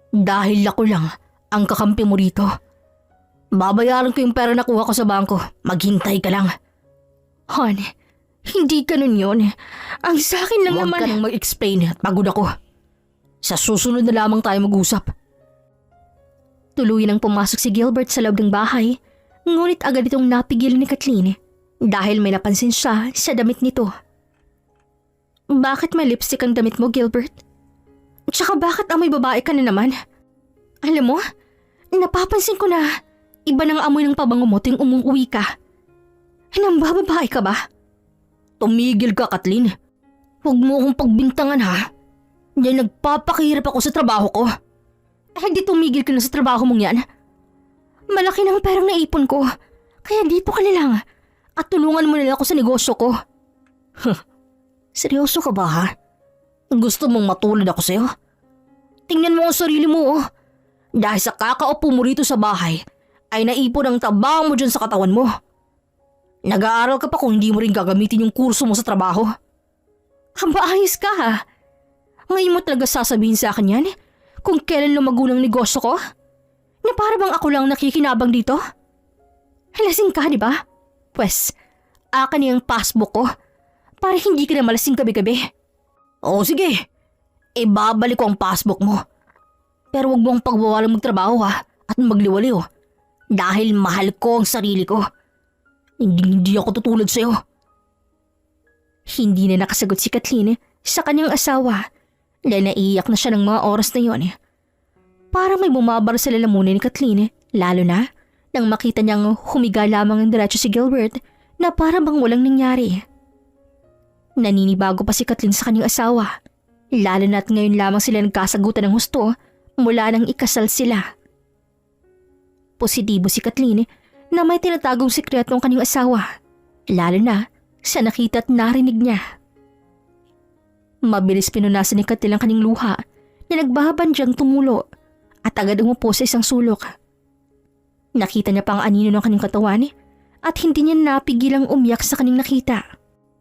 Dahil ako lang ang kakampi mo rito. Babayaran ko yung pera na kuha ko sa bangko. Maghintay ka lang. Han, hindi ganun yun. Ang sa akin lang Huwag naman... ka nang mag-explain at pagod ako. Sa susunod na lamang tayo mag-usap. Tuluyan ang pumasok si Gilbert sa loob ng bahay, ngunit agad itong napigilan ni Kathleen dahil may napansin siya sa damit nito. Bakit may lipstick ang damit mo, Gilbert? Tsaka bakit amoy babae ka na naman? Alam mo, napapansin ko na iba ng amoy ng pabango mo tuwing umuwi ka. Nambababae ka ba? Tumigil ka, Kathleen. Huwag mo akong pagbintangan, ha? Dahil nagpapakahirap ako sa trabaho ko. Di tumigil ka na sa trabaho mong yan. Malaki na ang perang naipon ko, kaya dito ka na lang at tulungan mo nila ako sa negosyo ko. Seryoso ka ba, ha? Gusto mong matulad ako sa'yo? Tingnan mo ang sarili mo, oh. Dahil sa kakaupo mo rito sa bahay, ay naipon ang taba mo dyan sa katawan mo. Nag-aaral ka pa kung hindi mo rin gagamitin yung kurso mo sa trabaho. Ayos ka, ha? Ngayon mo talaga sasabihin sa akin yan? Kung kailan lumago ng negosyo ko? Na para bang ako lang nakikinabang dito? Lasing ka, di ba? Pwes, akin yung passbook ko para hindi ka na malasing gabi-gabi. Oo, sige. Ibabalik ko ang passbook mo. Pero huwag mong pagbawalang magtrabaho, ha? At magliwaliw. Dahil mahal ko ang sarili ko. Hindi ako tutulad sa'yo. Hindi na nakasagot si Kathleen sa kanyang asawa dahil naiiyak na siya ng mga oras na yon. Para may bumabar sa lalamunan ni Kathleen, lalo na nang makita niyang humiga lamang ng diretso si Gilbert na para bang walang nangyari. Naninibago pa si Kathleen sa kanyang asawa, lalo na't ngayon lamang sila nagkasagutan ng husto mula nang ikasal sila. Positibo si Kathleen na may tinatagong sikreto ang kanyang asawa, lalo na sa nakita at narinig niya. Mabilis pinunasan ni Kathleen ang kanyang luha na nagbabandyang tumulo at agad umupo sa isang sulok. Nakita niya pa ang anino ng kanyang katawan at hindi niya napigilang umiyak sa kanyang nakita.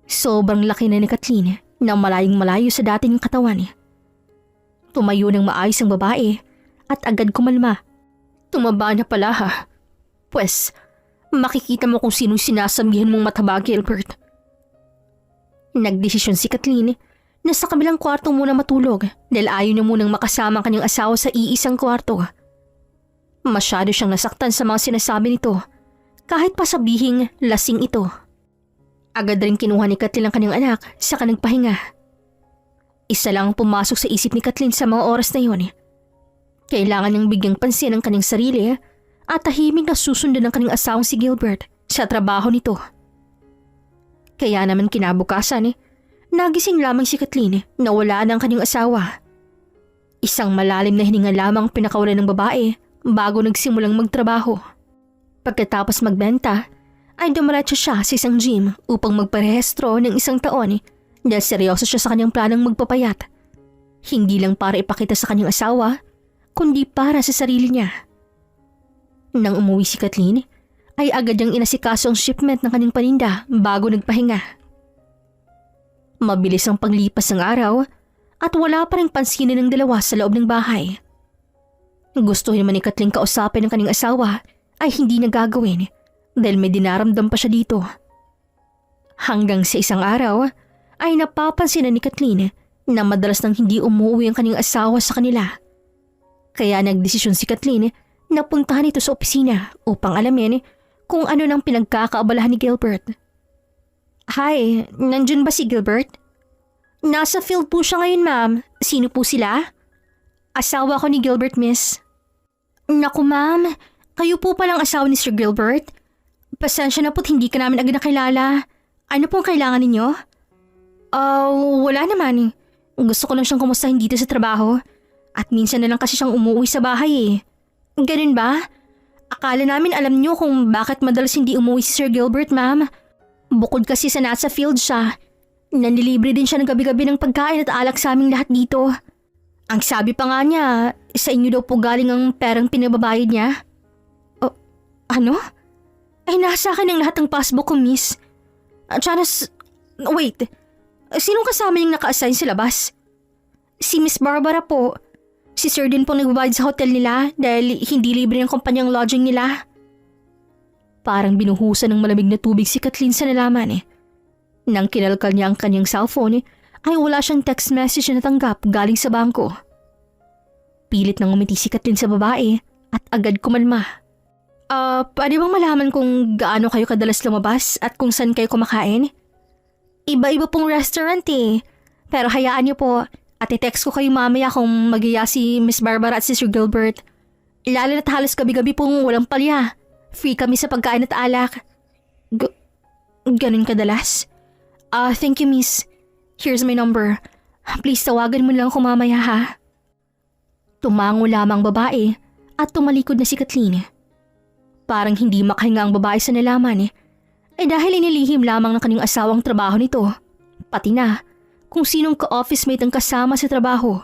Sobrang laki na ni Kathleen na malayong malayo sa dati niyang katawan. Tumayo ng maayos ang babae at agad kumalma Tumaba na pala ha. Pwes, makikita mo kung sinong sinasabihan mong mataba, Gilbert. Nagdesisyon si Kathleen na sa kabilang kwarto muna matulog dahil ayaw niya munang makasama ang kanyang asawa sa iisang kwarto. Masyado siyang nasaktan sa mga sinasabi nito kahit pa sabihing lasing ito. Agad rin kinuha ni Kathleen ang kanyang anak sa nagpahinga. Isa lang ang pumasok sa isip ni Kathleen sa mga oras na yun. Kailangan niyang bigyang pansin ang kanyang sarili at tahimik na susundan ng kanyang asawang si Gilbert sa trabaho nito. Kaya naman kinabukasan nagising lamang si Kathleen na wala na ang kanyang asawa. Isang malalim na hininga lamang pinakawalan ng babae bago nagsimulang magtrabaho. Pagkatapos magbenta, ay dumiretso siya sa isang gym upang magparehistro ng 1 taon dahil seryoso siya sa kanyang planong magpapayat. Hindi lang para ipakita sa kanyang asawa, kundi para sa sarili niya. Nang umuwi si Kathleen, ay agad niyang inasikaso ang shipment ng kanyang paninda bago nagpahinga. Mabilis ang paglipas ng araw at wala pa rin pansinin ng dalawa sa loob ng bahay. Gusto naman ni Kathleen kausapin ng kanyang asawa ay hindi na gagawin dahil may dinaramdam pa siya dito. Hanggang sa isang araw ay napapansin ni Kathleen na madalas nang hindi umuwi ang kanyang asawa sa kanila. Kaya nagdesisyon si Kathleen na puntahan ito sa opisina upang alamin kung ano nang pinagkakaabalahan ni Gilbert. Hi, nandyan ba si Gilbert? Nasa field po siya ngayon, ma'am. Sino po sila? Asawa ko ni Gilbert, miss. Naku, ma'am. Kayo po palang asawa ni Sir Gilbert? Pasensya na po't hindi ka namin agad nakilala. Ano pong kailangan ninyo? Wala naman. Gusto ko lang siyang kumustahin dito sa trabaho. At minsan na lang kasi siyang umuwi sa bahay Ganun ba? Akala namin alam niyo kung bakit madalas hindi umuwi si Sir Gilbert, ma'am. Bukod kasi sa nasa field siya, nanlilibre din siya ng gabi-gabi ng pagkain at alak sa aming lahat dito. Ang sabi pa nga niya, sa inyo daw po galing ang perang pinababayad niya. Ano? Ay nasa akin ang lahat ng passbook ko, miss. Wait. Sinong kasama niyang naka-assign sa labas? Si Miss Barbara po. Si Sir din po nagbabayad sa hotel nila dahil hindi libre ang kumpanyang lodging nila. Parang binuhusan ng malamig na tubig si Kathleen sa nalaman Nang kinalkal niya ang kanyang cellphone ay wala siyang text message na natanggap galing sa bangko. Pilit nang umiti si Kathleen sa babae at agad kumalma. Pwede bang malaman kung gaano kayo kadalas lumabas at kung saan kayo kumakain? Iba-iba pong restaurant Pero hayaan niyo po at i-text ko kayo mamaya kung mag-iya si Miss Barbara at si Sir Gilbert. Lalo na't halos gabi-gabi pong walang palya. Free kami sa pagkain at alak. Ganun kadalas? Thank you, miss. Here's my number. Please tawagan mo lang ako mamaya ha. Tumango lamang babae at tumalikod na si Kathleen. Parang hindi makahinga ang babae sa nalaman dahil inilihim lamang ng kanyang asawang trabaho nito. Pati na kung sinong ka-office mate ang kasama sa trabaho.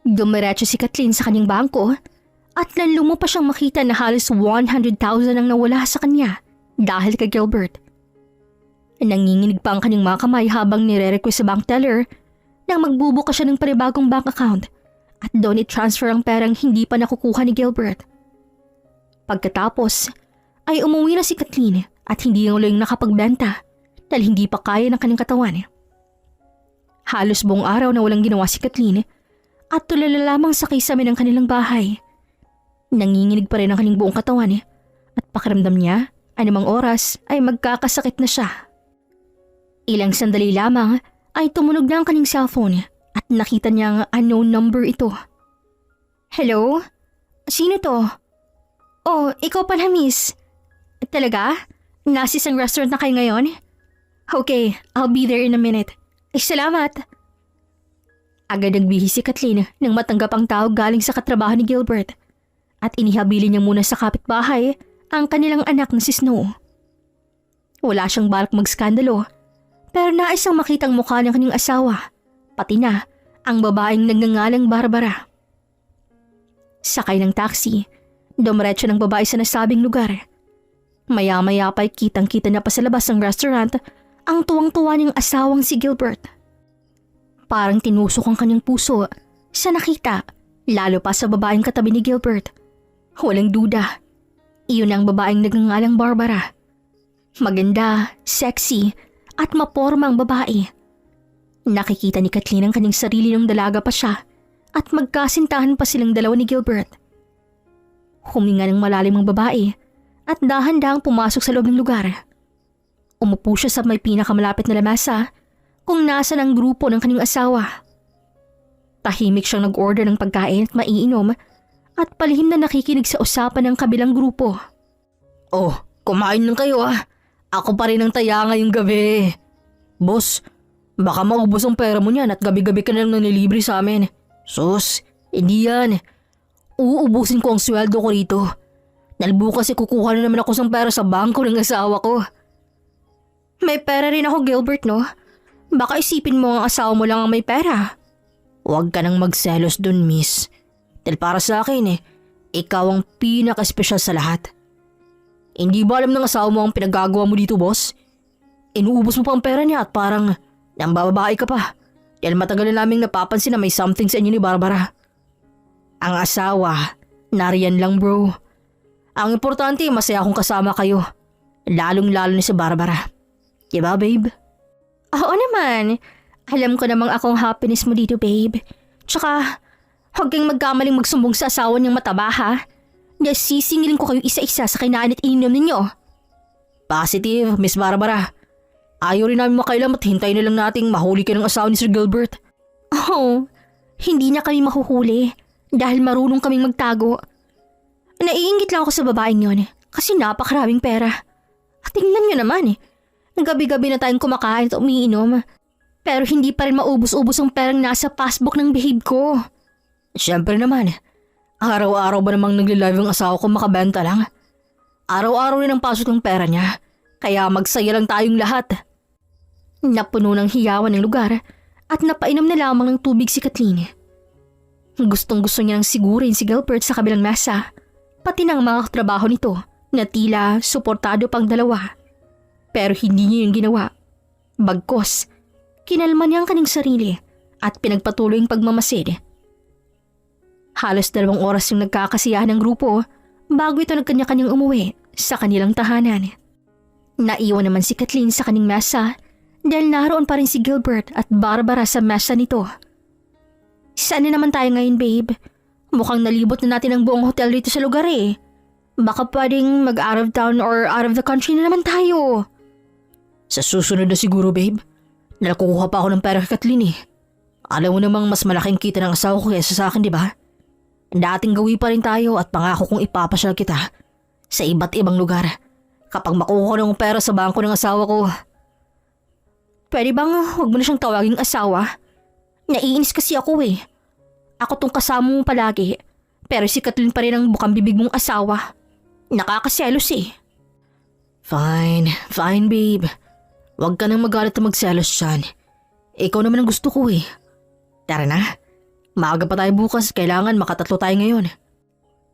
Dumiretso si Kathleen sa kanyang bangko at nanlumo pa siyang makita na halos 100,000 ang nawala sa kanya dahil kay Gilbert. Nanginginig pa ang kanyang mga kamay habang nire-request sa bank teller na magbubukas siya ng panibagong bank account at doon i-transfer ang perang hindi pa nakukuha ni Gilbert. Pagkatapos ay umuwi na si Kathleen at hindi na ulit nakapagbenta dahil hindi pa kaya ng kanyang katawan. Halos buong araw na walang ginawa si Kathleen at tulala lamang sa kisame ng kanilang bahay. Nanginginig pa rin ang kanyang buong katawan at pakiramdam niya anumang oras ay magkakasakit na siya. Ilang sandali lamang ay tumunog na ang kanyang cellphone at nakita niyang unknown number ito. Hello? Sino to? Oh, ikaw pala, miss. Talaga? Nasa isang restaurant na kayo ngayon? Okay, I'll be there in a minute. Salamat. Agad nagbihis si Kathleen nang matanggap ang tawag galing sa katrabaho ni Gilbert at inihabilin niya muna sa kapitbahay ang kanilang anak na si Snow. Wala siyang balak magskandalo pero nais ang makitang mukha ng kanyang asawa, pati na ang babaeng nagngangalang Barbara. Sakay ng taxi, dumiretso ng babae sa nasabing lugar. Maya-maya pa'y kitang-kita na pa sa labas ng restaurant ang tuwang-tuwa niyang asawang si Gilbert. Parang tinusok ang kanyang puso sa nakita, lalo pa sa babaeng katabi ni Gilbert. Walang duda, iyon ang babaeng nagngangalang Barbara. Maganda, sexy, at mapormang babae. Nakikita ni Kathleen ang kanyang sarili nung dalaga pa siya at magkasintahan pa silang dalawa ni Gilbert. Huminga ng malalim ang babae at dahan-dahang pumasok sa loob ng lugar. Umupo siya sa may pinakamalapit na lamesa kung nasa ng grupo ng kanyang asawa. Tahimik siyang nag-order ng pagkain at maiinom at palihim na nakikinig sa usapan ng kabilang grupo. Oh, kumain lang kayo ah. Ako pa rin ang taya ngayong gabi. Boss, baka maubos ang pera mo niyan at gabi-gabi ka na lang nanilibre sa amin. Sus, hindi yan. Uubusin ko ang sweldo ko rito. Dahil bukas kukuha na naman ako ng pera sa bangko ng asawa ko. May pera rin ako, Gilbert, no? Baka isipin mo ang asawa mo lang ang may pera. Huwag ka nang magselos dun, miss. Dahil para sa akin ikaw ang pinaka-espesyal sa lahat. Hindi ba alam ng asawa mo ang pinagagawa mo dito, boss? Inuubos mo pa ang pera niya at parang nambababae ka pa. Dahil matagal na naming napapansin na may something sa inyo ni Barbara. Ang asawa, nariyan lang bro. Ang importante, masaya akong kasama kayo. Lalong-lalo ni si Barbara. Diba, babe? Oo naman. Alam ko namang akong happiness mo dito, babe. Tsaka, huwag kang magkamaling magsumbong sa asawa niyang mataba, ha? Dahil sisingilin ko kayo isa-isa sa kinain at ininom ninyo. Positive, Miss Barbara. Ayaw rin namin makailam at hintayin na lang nating mahuli ka ng asawa ni Sir Gilbert. Oh, hindi na kami mahuhuli dahil marunong kaming magtago. Naiingit lang ako sa babaeng yon kasi napakaraming pera. At tingnan nyo naman gabi-gabi na tayong kumakain at umiinom. Pero hindi pa rin maubos-ubos ang perang nasa passbook ng babe ko. Siyempre naman, araw-araw ba namang nagle-live ang asawa ko makabenta lang? Araw-araw rin ang pasok ng pera niya, kaya magsaya lang tayong lahat. Napuno ng hiyawan ng lugar at napainom na lamang ng tubig si Kathleen. Gustong-gusto niya nang sigurin si Gilbert sa kabilang mesa, pati ng mga katrabaho nito na tila suportado pang dalawa. Pero hindi niya yung ginawa. Bagkos, kinalma niya ang kanyang sarili at pinagpatuloy ang pagmamasid. Halos 2 oras yung nagkakasiyahan ng grupo bago ito nagkanya-kanyang umuwi sa kanilang tahanan. Naiwan naman si Kathleen sa kanyang mesa dahil naroon pa rin si Gilbert at Barbara sa mesa nito. Saan na naman tayo ngayon, babe? Mukhang nalibot na natin ang buong hotel rito sa lugar Baka pwedeng mag-out of town or out of the country na naman tayo. Sa susunod na siguro, babe. Nakukuha pa ako ng pera kay Kathleen Alam mo namang mas malaking kita ng asawa ko kaysa sa akin, di ba? Dating gawi pa rin tayo at pangako kong ipapasyal kita sa iba't ibang lugar kapag makukuha ng pera sa bangko ng asawa ko. Pwede bang huwag mo na siyang tawaging asawa? Naiinis kasi ako Ako tong kasama mo palagi, pero si Kathleen pa rin ang bukang bibig mong asawa. Nakakaselos Fine, babe. Huwag ka nang magalit na magselos dyan. Ikaw naman ang gusto ko Tara na. Maaga pa tayo bukas, kailangan makatatlo tayo ngayon.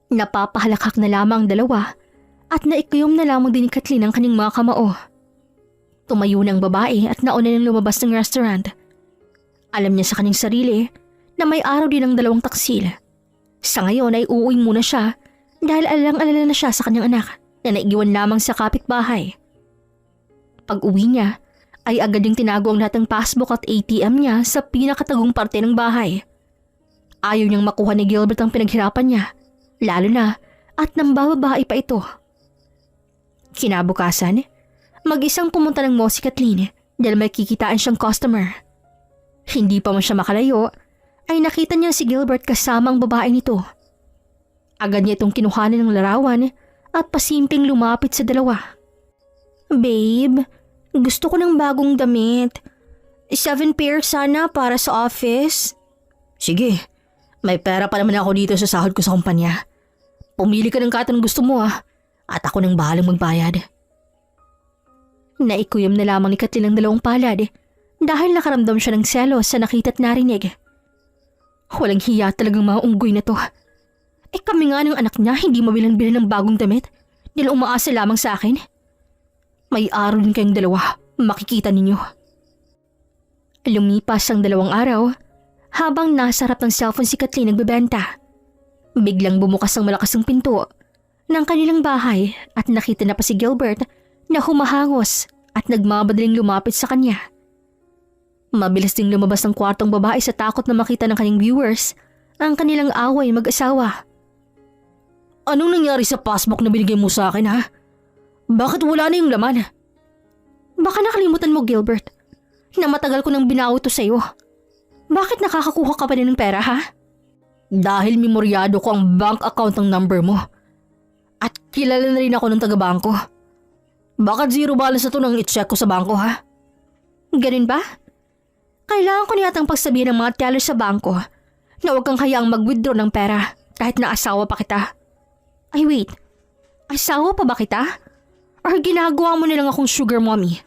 Napapahalakak na lamang ang dalawa at naikuyom na lamang din ni Kathleen ang kanyang mga kamao. Tumayo ng babae at nauna nang lumabas ng restaurant. Alam niya sa kanyang sarili na may araw din ang 2 taksil. Sa ngayon ay uuwi muna siya dahil alang-alala na siya sa kanyang anak na naigiwan lamang sa kapitbahay. Pag-uwi niya ay agad ding tinago ang lahat ng passbook at ATM niya sa pinakatagong parte ng bahay. Ayaw niyang makuha ni Gilbert ang pinaghirapan niya, lalo na at nambababae pa ito. Kinabukasan, mag-isang pumunta ng mall si Kathleen dahil may kikitaan siyang customer. Hindi pa man siya makalayo, ay nakita niya si Gilbert kasama ang babae nito. Agad niya itong kinuhanan ng larawan at pasimpleng lumapit sa dalawa. Babe, gusto ko ng bagong damit. 7 pair sana para sa office. Sige, may pera pa naman ako dito sa sahod ko sa kumpanya. Pumili ka ng katang gusto mo at ako nang bahalang magbayad. Naikuyom na lamang ni Kathleen ang 2 palad dahil nakaramdam siya ng selos sa nakita at narinig. Walang hiya talagang mga unggoy na to. Kami nga ng anak niya hindi mabilan-bilan ng bagong damit dahil umaasa lamang sa akin. May araw din kayong 2, makikita ninyo. Lumipas ang 2 araw habang nasa harap ng cellphone si Kathleen nagbebenta. Biglang bumukas ang malakas ng pinto ng kanilang bahay at nakita na pa si Gilbert na humahangos at nagmamadaling lumapit sa kanya. Mabilis ding lumabas ng kwartong babae sa takot na makita ng kanyang viewers ang kanilang away mag-asawa. Anong nangyari sa passbook na binigay mo sa akin, ha? Bakit wala na yung laman? Baka nakalimutan mo, Gilbert, na matagal ko nang binawi to sa'yo. Bakit nakakakuha ka pa din ng pera, ha? Dahil memoryado ko ang bank account ng number mo. At kilala na rin ako ng taga-bangko. Bakit zero balance na to nang i-check ko sa bangko, ha? Ganun ba? Kailangan ko niyatang pagsabihin ng mga teller sa bangko na huwag kang hayaang mag-withdraw ng pera kahit na asawa pa kita. Ay wait, asawa pa ba kita? Or ginagawa mo nilang akong sugar mommy?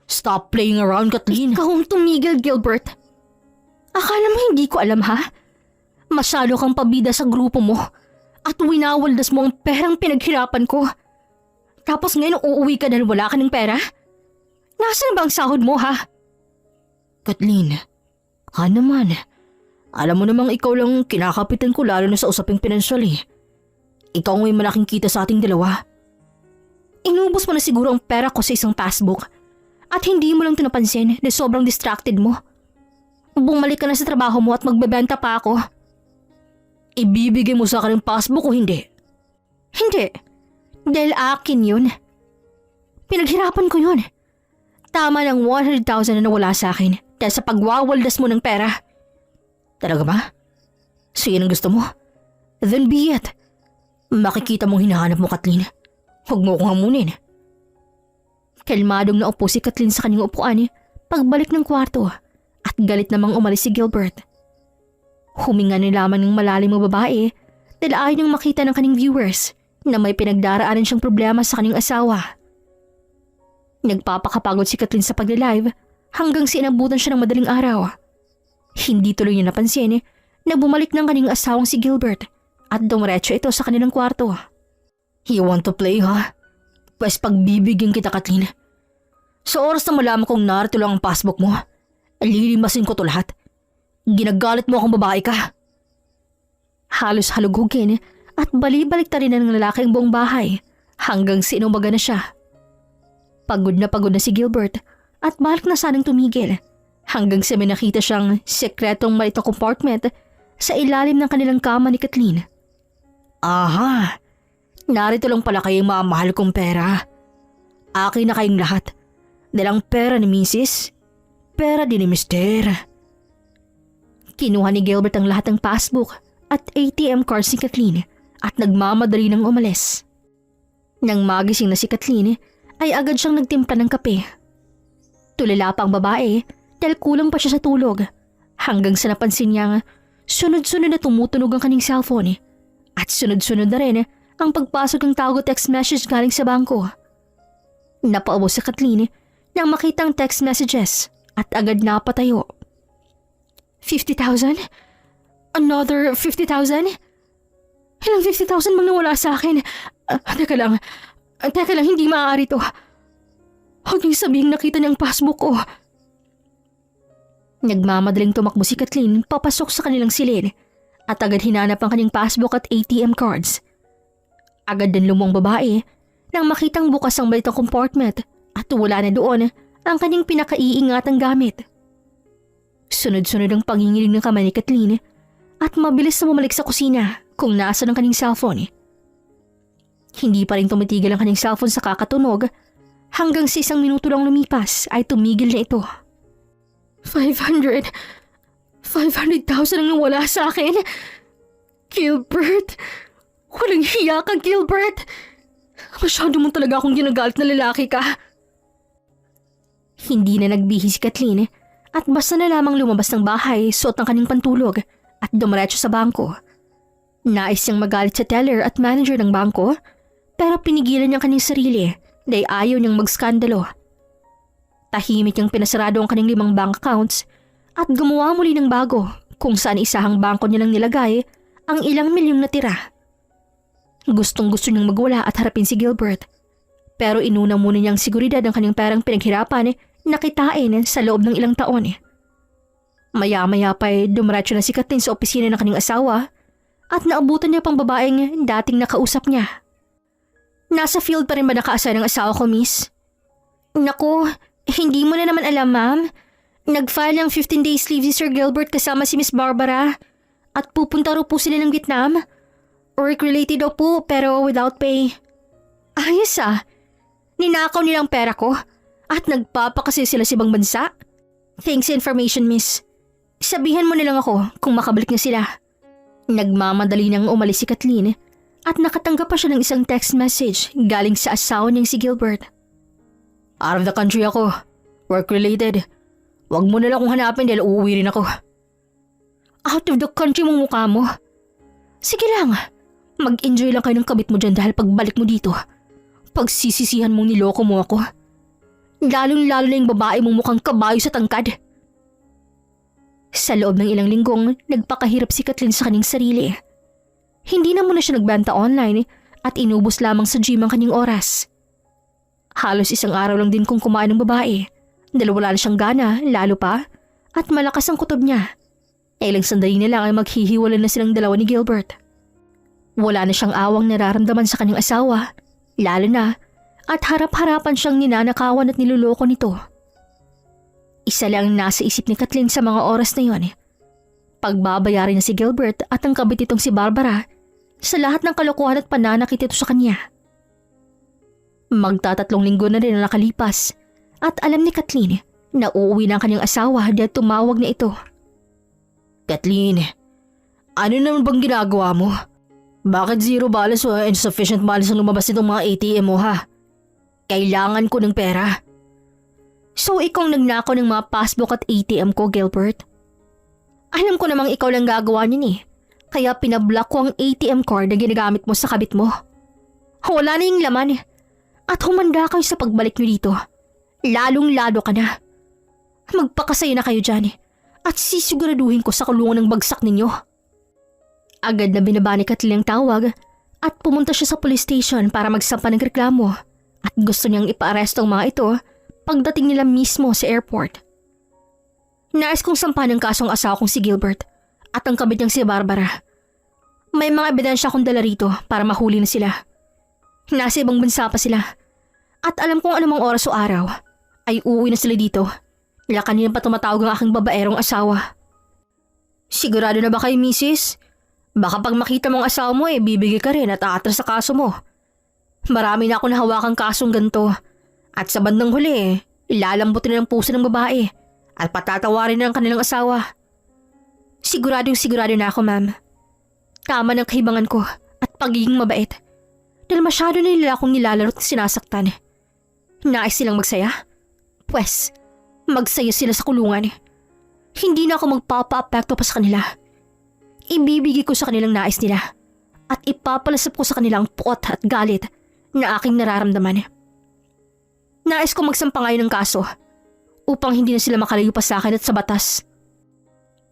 Stop playing around, Kathleen. Ikaw ang tumigil, Gilbert. Akala mo hindi ko alam, ha? Masyado kang pabida sa grupo mo at winawaldas mo ang perang pinaghirapan ko. Tapos ngayon uuwi ka dahil wala ka ng pera? Nasaan ba ang sahod mo, ha? Kathleen, naman. Alam mo namang ikaw lang kinakapitan ko lalo na sa usaping pinansyal eh. Ikaw ang may malaking kita sa ating dalawa. Inubos mo na siguro ang pera ko sa isang passbook at hindi mo lang ito napansin na sobrang distracted mo. Bumalik ka na sa trabaho mo at magbebenta pa ako. Ibibigay mo sa akin ang passbook o hindi? Hindi. Dahil akin yun. Pinaghirapan ko yun. Tama ng 100,000 na nawala sa akin dahil sa pagwawaldas mo ng pera. Talaga ba? So yan ang gusto mo? Then be it. Makikita mong hinahanap mo, Kathleen. Huwag mo akong hamunin. Kalmadong naupo si Kathleen sa kanyang upuan pagbalik ng kwarto at galit namang umalis si Gilbert. Huminga ni lamang ng malalim ang babae dahil ayaw niyang makita ng kanyang viewers na may pinagdaraanan siyang problema sa kanyang asawa. Nagpapakapagod si Kathleen sa pag-live hanggang sinabutan siya ng madaling araw. Hindi tuloy niya napansin na bumalik ng kanyang asawang si Gilbert at dumiretso ito sa kanilang kwarto. You want to play, ha? Pues pagbibigyan kita, Kathleen. Sa oras na malaman kong narito lang ang passbook mo, lilimasin ko to lahat. Ginagalit mo akong babae ka. Halos halugugin at balibalik ta rin ng lalaki ang buong bahay hanggang sinumaga na siya. Pagod na si Gilbert at balik na sanang tumigil hanggang sa may nakita siyang sekretong maliit na compartment sa ilalim ng kanilang kama ni Kathleen. Aha, narito lang pala kayong mamahal kong pera. Akin na kayong lahat. Dalang pera ni Mrs., pera din ni Mr. Kinuha ni Gilbert ang lahat ng passbook at ATM cards ni Kathleen at nagmamadali nang umalis. Nang magising na si Kathleen, ay agad siyang nagtimpla ng kape. Tulala pa ang babae dahil kulang pa siya sa tulog hanggang sa napansin niyang sunod-sunod na tumutunog ang kanyang cellphone at sunod-sunod na rin ang pagpasok ng tawag o text message galing sa bangko. Napaubo si Kathleen nang makita ang text messages at agad napatayo. 50,000? Another 50,000? Ilang 50,000 bang nawala sa akin? Teka lang, hindi maaari to. Huwag niyong sabihing nakita niya ang passbook ko. Nagmamadaling tumakbo si Kathleen papasok sa kanilang silid at agad hinanap ang kanyang passbook at ATM cards. Agad din lumong babae nang makitang bukas ang balitang compartment at wala na doon ang kanyang pinakaiingatang gamit. Sunod-sunod ang pangingiling ng kamay ni Kathleen at mabilis na bumalik sa kusina kung nasa ang kanyang cellphone. Hindi pa rin tumitigil ang kanyang cellphone sa kakatunog hanggang sa 1 minuto lang lumipas ay tumigil na ito. 500,000 ang nawala sa akin. Gilbert, walang hiya ka, Gilbert. Masyado mo talaga akong ginagalit na lalaki ka. Hindi na nagbihis si Kathleen at basta na lamang lumabas ng bahay suot ang kanyang pantulog at dumiretso sa bangko. Nais niyang magalit sa teller at manager ng bangko pero pinigilan niya ang kanyang sarili dahil ayaw niyang magskandalo. Tahimik niyang pinasarado ang kanyang 5 bank accounts at gumawa muli ng bago kung saan isahang bangko niya lang nilagay ang ilang milyong natira. Gustong gusto niyang magwala at harapin si Gilbert pero inuna muna niyang seguridad ang kanyang perang pinaghirapan na kitain sa loob ng ilang taon. Maya-maya pa dumiretso na si Kathleen sa opisina ng kanyang asawa at naabutan niya pang babaeng dating nakausap niya. Nasa field pa rin ba nakaasay ng asawa ko, miss? Naku, hindi mo na naman alam, ma'am. Nag-file ng 15 days leave si Sir Gilbert kasama si Miss Barbara at pupunta raw po sila ng Vietnam. Work-related daw po pero without pay. Ayos ah. Ninakaw nilang pera ko at nagpapakasi sila sa ibang bansa. Thanks sa information, miss. Sabihan mo na lang ako kung makabalik na sila. Nagmamadali nang umalis si Kathleen at nakatanggap pa siya ng isang text message galing sa asawa niyang si Gilbert. Out of the country ako. Work-related. Huwag mo na lang kung hanapin dahil uuwi rin ako. Out of the country mong mukha mo? Sige lang. Mag-enjoy lang kayo ng kabit mo dyan dahil pagbalik mo dito, pagsisisihan mong niloko mo ako. Lalong-lalo na yung babae mong mukhang kabayo sa tangkad. Sa loob ng ilang linggong, nagpakahirap si Kathleen sa kanyang sarili. Hindi na muna siya nagbenta online at inubos lamang sa gym ang kanyang oras. Halos isang araw lang din kung kumain ng babae dahil wala na siyang gana, lalo pa, at malakas ang kutob niya. Ilang sandali na lang ay maghihiwalay na silang dalawa ni Gilbert. Wala na siyang awang nararamdaman sa kanyang asawa, lalo na at harap-harapan siyang ninanakawan at niloloko nito. Isa lang ang nasa isip ni Kathleen sa mga oras na yon. Pagbabayarin na si Gilbert at ang kabit nitong si Barbara sa lahat ng kalokohan at pananakit ito sa kanya. Magtatatlong linggo na rin ang nakalipas at alam ni Kathleen na uuwi na ang kanyang asawa dahil tumawag na ito. Kathleen, ano naman bang ginagawa mo? Bakit zero balance o insufficient balance ang lumabas nitong mga ATM mo ha? Kailangan ko ng pera. So ikaw nagnakaw ng mga passbook at ATM ko, Gilbert? Alam ko namang ikaw lang gagawa niyan eh. Kaya pinablock ko ang ATM card na ginagamit mo sa kabit mo. Wala na yung laman at humanda kayo sa pagbalik niyo dito. Lalong-lalo ka na. Magpakasaya na kayo dyan at sisiguraduhin ko sa kulungan ng bagsak ninyo. Agad na binaba ni Kathleen ang tawag at pumunta siya sa police station para magsampa ng reklamo at gusto niyang ipaaresto ang mga ito pagdating nila mismo sa airport. Nais kong sampahan ng kasong asawa kong si Gilbert at ang kabit niyang si Barbara. May mga ebidensya akong dala rito para mahuli na sila. Nasa ibang bansa pa sila at alam kong anumang oras o araw ay uuwi na sila dito. Nila kanina pa tumatawag ang aking babaerong asawa. Sigurado na ba kayo, misis? Baka pag makita mong asawa mo bibigay ka rin at aatras sa kaso mo. Marami na ako nahawakang kasong ganito. At sa bandang huli, ilalambutin na ng puso ng babae at patatawarin na ang kanilang asawa. Siguradong sigurado na ako, ma'am. Tama ng kahibangan ko at pagiging mabait. Dahil masyado na nila akong nilalaro at sinasaktan. Nais silang magsaya? Pwes, magsaya sila sa kulungan. Hindi na ako magpapa-apekto pa sa kanila. Ibibigay ko sa kanilang nais nila at ipapalasap ko sa kanilang puot at galit na aking nararamdaman. Nais ko magsampa ngayon ng kaso upang hindi na sila makalayo pa sa akin at sa batas.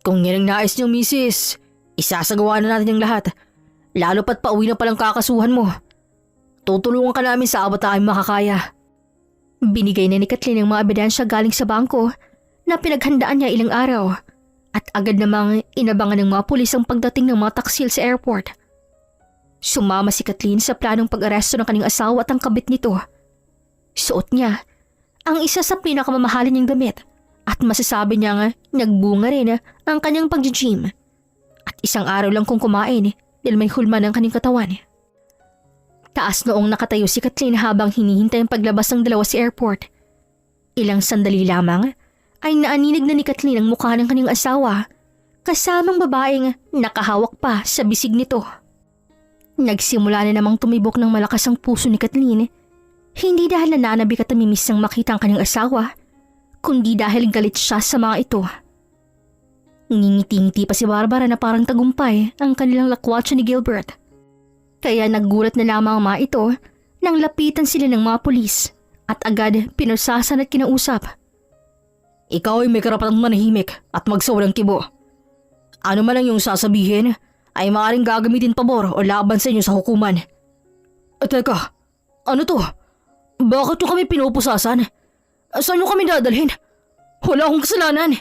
Kung yan ang nais niyo, misis, isasagawa na natin ang lahat. Lalo pat pauwi na palang kakasuhan mo. Tutulungan ka namin sa abot na ay makakaya. Binigay na ni Kathleen ang mga ebidensya galing sa bangko na pinaghandaan niya ilang araw at agad namang inabangan ng mga pulis ang pagdating ng mga taksil sa airport. Sumama si Kathleen sa planong pag-aresto ng kanyang asawa at ang kabit nito. Suot niya ang isa sa pinakamamahalin niyang damit at masasabi niya nga nagbunga rin ang kanyang pag-gym. At isang araw lang kung kumain dahil may hulma ng kanyang katawan. Taas noong nakatayo si Kathleen habang hinihintay ang paglabas ng dalawa sa airport. Ilang sandali lamang ay naaninig na ni Kathleen ang mukha ng kanyang asawa kasamang babaeng nakahawak pa sa bisig nito. Nagsimula na namang tumibok ng malakas ang puso ni Kathleen. Hindi dahil nananabik at namimiss ang makita ang kanyang asawa, kundi dahil galit siya sa mga ito. Ngingiti-ngiti pa si Barbara na parang tagumpay ang kanilang lakwatsa ni Gilbert. Kaya naggulat na lamang ang mga ito nang lapitan sila ng mga pulis at agad pinusasan at kinausap. Ikaw ay may karapatang manahimik at magsawalang kibo. Ano man ang iyong sasabihin ay maaaring gagamitin pabor o laban sa inyo sa hukuman. Teka, ano to? Bakit nyo kami pinupusasan? Saan nyo kami dadalhin? Wala akong kasalanan.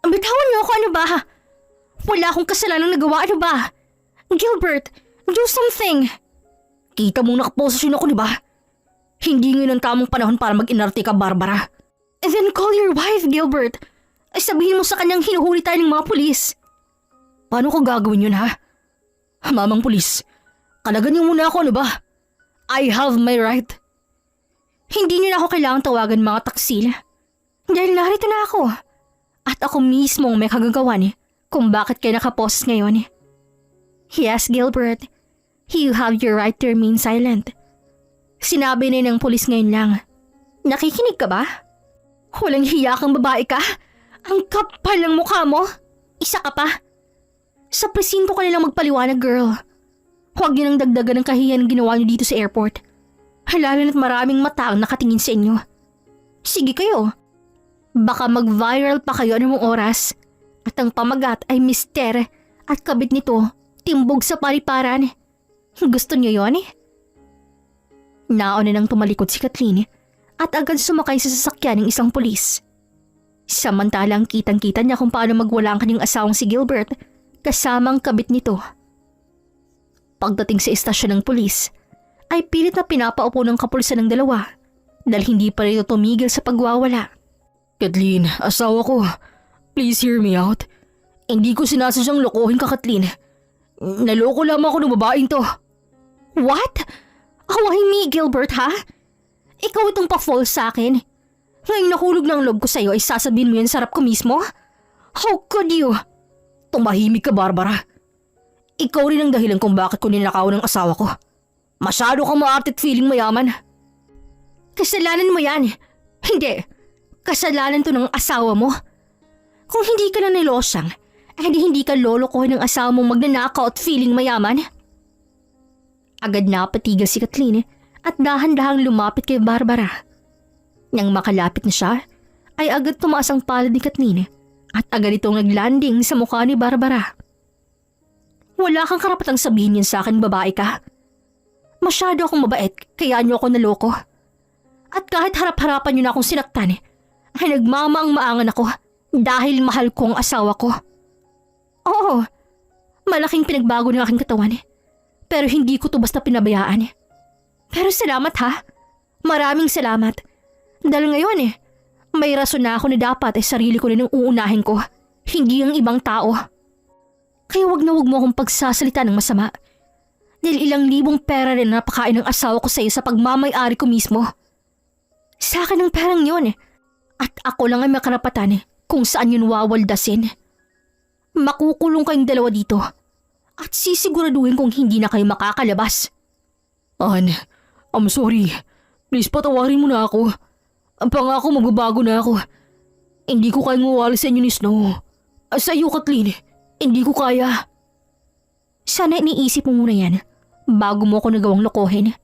Bitawan niyo ako, ano ba? Wala akong kasalanang nagawa, ano ba? Gilbert, do something! Kita mong nakaposisyon ako, di ba? Hindi ngayon ang tamang panahon para mag-inarte ka, Barbara. And then call your wife, Gilbert. Sabihin mo sa kanyang hinuhuli tayo ng mga pulis. Paano ko gagawin yun, ha? Mamang pulis, kalagan niyo muna ako, ano ba? I have my right. Hindi niyo na ako kailangang tawagan mga taksil. Dahil narito na ako. At ako mismo ang may kagagawan kung bakit kayo nakaposes ngayon. Yes, Gilbert. You have your right to remain silent. Sinabi na ng pulis ngayon lang. Nakikinig ka ba? Walang hiya kang babae ka? Ang kapal ng mukha mo. Isa ka pa. Sa presinto ka nilang magpaliwanag, girl. Huwag niyo nang dagdagan ng kahiyan ang ginawa niyo dito sa airport. Lalo na't maraming mata ang nakatingin sa inyo. Sige kayo. Baka mag-viral pa kayo anumang oras. At ang pamagat ay mister at kabit nito timbog sa paliparan. Gusto niyo yon? Nauna nang tumalikod si Kathleen at agad sumakay sa sasakyan ng isang pulis. Samantalang kitang-kita niya kung paano magwala ang kanyang asawang si Gilbert kasamang kabit nito. Pagdating sa istasyon ng pulis, ay pilit na pinapaupo ng kapulisan ng dalawa dahil hindi pa rin ito tumigil sa pagwawala. Kathleen, asawa ko. Please hear me out. Hindi ko sinasadyang lokohin ka, Kathleen. Naloko lamang ako ng babaeng to. What? Why me, Gilbert, ha? Ikaw itong pa-fall sa akin. Ngayong nahulog ng loob ko sa'yo ay sasabihin mo yan sa harap ko mismo? How could you? Tumahimik ka, Barbara. Ikaw rin ang dahilan kung bakit ko ninakaw ng asawa ko. Masyado kang maarte at feeling mayaman. Kasalanan mo yan. Hindi. Kasalanan to ng asawa mo. Kung hindi ka na nilosyang, hindi ka lolokohin ng asawa mong magnanakaw at feeling mayaman. Agad na patigil si Kathleen at dahan-dahang lumapit kay Barbara. Nang makalapit na siya, ay agad tumaas ang palad ni Kathleen at agad itong naglanding sa mukha ni Barbara. Wala kang karapatang sabihin yun sa akin, babae ka. Masyado akong mabait, kaya niyo ako naloko. At kahit harap-harapan niyo na akong sinaktan, ay nagmamaang-maangan ako dahil mahal ko ang asawa ko. Oo, malaking pinagbago ng aking katawan, pero hindi ko to basta pinabayaan. Pero salamat ha, maraming salamat. Dahil ngayon may rason na ako na dapat ay sarili ko rin ang uunahin ko, hindi ang ibang tao. Kaya wag na wag mo akong pagsasalita ng masama. Dahil ilang libong pera rin na napakain ng asawa ko sa iyo sa pagmamay-ari ko mismo. Sa akin ang perang yun at ako lang ay may karapatan kung saan yun wawaldasin. Makukulong kayong dalawa dito at sisiguraduhin kung hindi na kayo makakalabas. Ann, I'm sorry. Please patawarin mo na ako. Ang pangako magbabago na ako. Hindi ko kayang mawala sa inyo ni Snow. Sa iyo, Kathleen. Hindi ko kaya. Sana iniisip mo muna yan bago mo ako nagawang lokohin.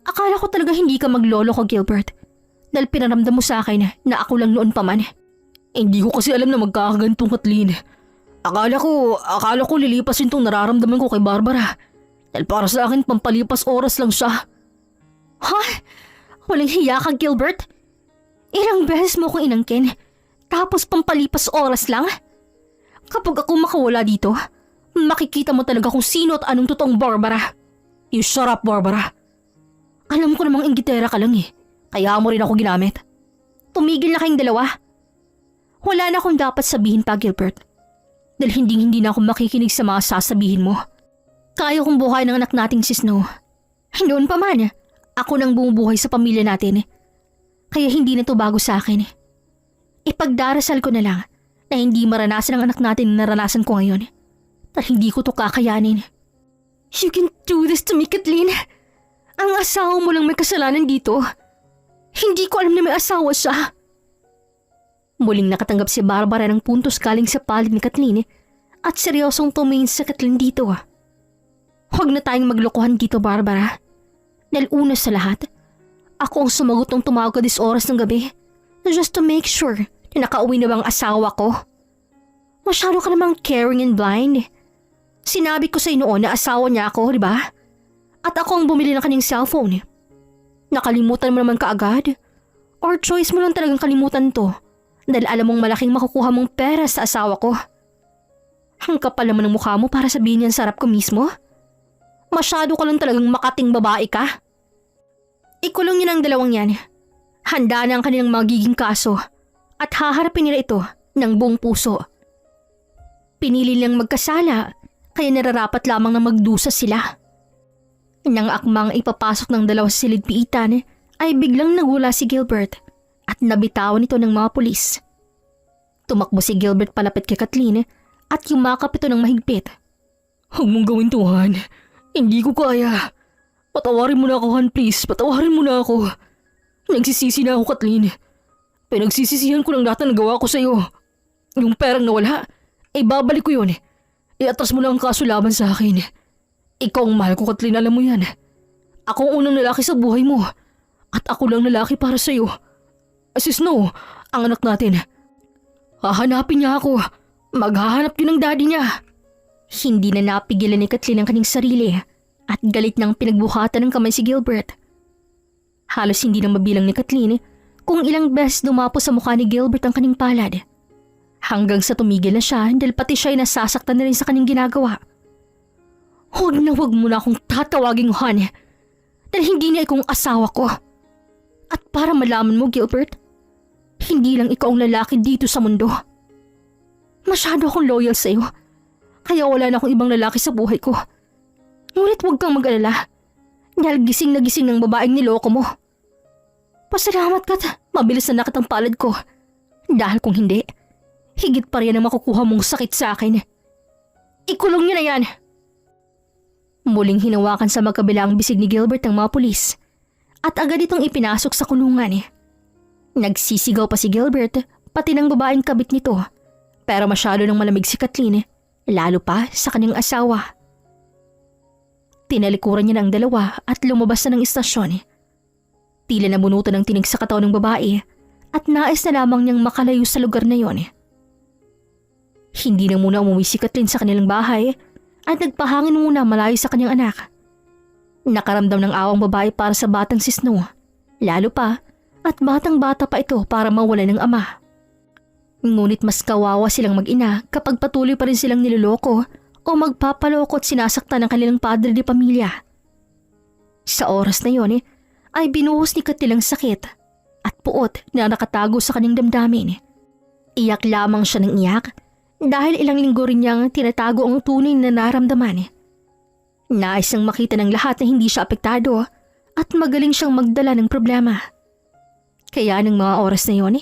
Akala ko talaga hindi ka maglolo ko, Gilbert. Dahil pinaramdam mo sa akin na ako lang noon pa man. Hindi ko kasi alam na magkakagantong, Kathleen. Akala ko lilipasin tong nararamdaman ko kay Barbara. Dahil para sa akin pampalipas oras lang siya. Ha? Walang hiya ka, Gilbert? Ilang beses mo akong inangkin, tapos pampalipas oras lang? Kapag ako makawala dito, makikita mo talaga kung sino at anong totoong Barbara. You shut up, Barbara. Alam ko namang inggitera ka lang kaya mo rin ako ginamit. Tumigil na kayong dalawa. Wala na akong dapat sabihin pa, Gilbert. Dahil hindi na ako makikinig sa mga sasabihin mo. Kaya kong buhay ng anak nating si Snow. Noon pa man, ako nang bumubuhay sa pamilya natin. Kaya hindi na to bago sa akin. Ipagdarasal ko na lang na hindi maranasan ng anak natin na naranasan ko ngayon. Dahil hindi ko to kakayanin. You can do this to me, Kathleen. Ang asawa mo lang may kasalanan dito. Hindi ko alam na may asawa siya. Muling nakatanggap si Barbara ng puntos galing sa palad ni Kathleen at seryosong tumingin sa Kathleen dito. Huwag na tayong maglokohan dito, Barbara. Dahil una sa lahat, ako ang sumagot ng tumawag ka this oras ng gabi just to make sure na nakauwi na bang asawa ko. Masyado ka namang caring and blind. Sinabi ko sa iyo noon na asawa niya ako, di ba? At ako ang bumili ng kanyang cellphone. Nakalimutan mo naman kaagad? Or choice mo lang talagang kalimutan to dahil alam mong malaking makukuha mong pera sa asawa ko? Ang kapal naman ng mukha mo para sabihin yan sarap ko mismo. Masyado ka lang talagang makating babae ka. Ikulong niyo ng dalawang yan. Handa na ang kanilang magiging kaso at haharapin nila ito ng buong puso. Pinili lang magkasala kaya nararapat lamang na magdusa sila. Nang akmang ipapasok ng dalawa sa silid-piitan ay biglang nagula si Gilbert at nabitawan ito ng mga pulis. Tumakbo si Gilbert palapit kay Kathleen at yumakap ito ng mahigpit. Huwag mong gawin to, Han. Hindi ko kaya. Patawarin mo na ako, Han, please. Patawarin mo na ako. Nagsisisi na ako, Kathleen. Pinagsisisihan ko ng lahat na nagawa ko sa'yo. Yung perang nawala, ay babalik ko yun. Iatras mo lang ang kaso laban sa akin. Ikaw ang mahal ko, Kathleen, alam mo yan. Ako ang unang lalaki sa buhay mo. At ako lang lalaki para sa'yo. Si Snow, ang anak natin. Hahanapin niya ako. Maghahanap yun ng daddy niya. Hindi na napigilan ni Kathleen ang kanyang sarili at galit nang pinagbuhatan ng kamay si Gilbert. Halos hindi na mabilang ni Kathleen kung ilang beses dumapo sa mukha ni Gilbert ang kanyang palad. Hanggang sa tumigil na siya dahil pati siya ay nasasaktan na rin sa kanyang ginagawa. Huwag mo na akong tatawaging Han dahil hindi niya ikong asawa ko. At para malaman mo, Gilbert, hindi lang ikaw ang lalaki dito sa mundo. Masyado akong loyal sa'yo, kaya wala na akong ibang lalaki sa buhay ko. Ngunit huwag kang mag-alala, dahil gising na gising ng babaeng niloko mo. Pasalamat ka't mabilis na nakit ang palad ko, dahil kung hindi, higit pa rin ang makukuha mong sakit sa akin. Ikulong niyo na yan! Muling hinawakan sa magkabilang bisig ni Gilbert ng mga pulis at agad itong ipinasok sa kulungan. Nagsisigaw pa si Gilbert pati ng babaeng kabit nito pero masyado nang malamig si Kathleen lalo pa sa kanyang asawa. Tinalikuran niya ng dalawa at lumabas na ng istasyon. Tila nabunutan ng tinig sa katawan ng babae at nais na lamang niyang makalayo sa lugar na yon. Hindi na muna umuwi si Kathleen sa kanilang bahay at nagpahangin muna malayo sa kanyang anak. Nakaramdam ng awang babae para sa batang si Snow, lalo pa at batang-bata pa ito para mawala ng ama. Ngunit mas kawawa silang mag-ina kapag patuloy pa rin silang niloloko o magpapaloko at sinasaktan ng kanilang padre de pamilya. Sa oras na yon ay binuhos ni Kathleen ang sakit at puot na nakatago sa kanyang damdamin. Iyak lamang siya ng iyak dahil ilang linggo rin niyang tinatago ang tunay na naramdaman. Nais niyang makita ng lahat na hindi siya apektado at magaling siyang magdala ng problema. Kaya ng mga oras na yon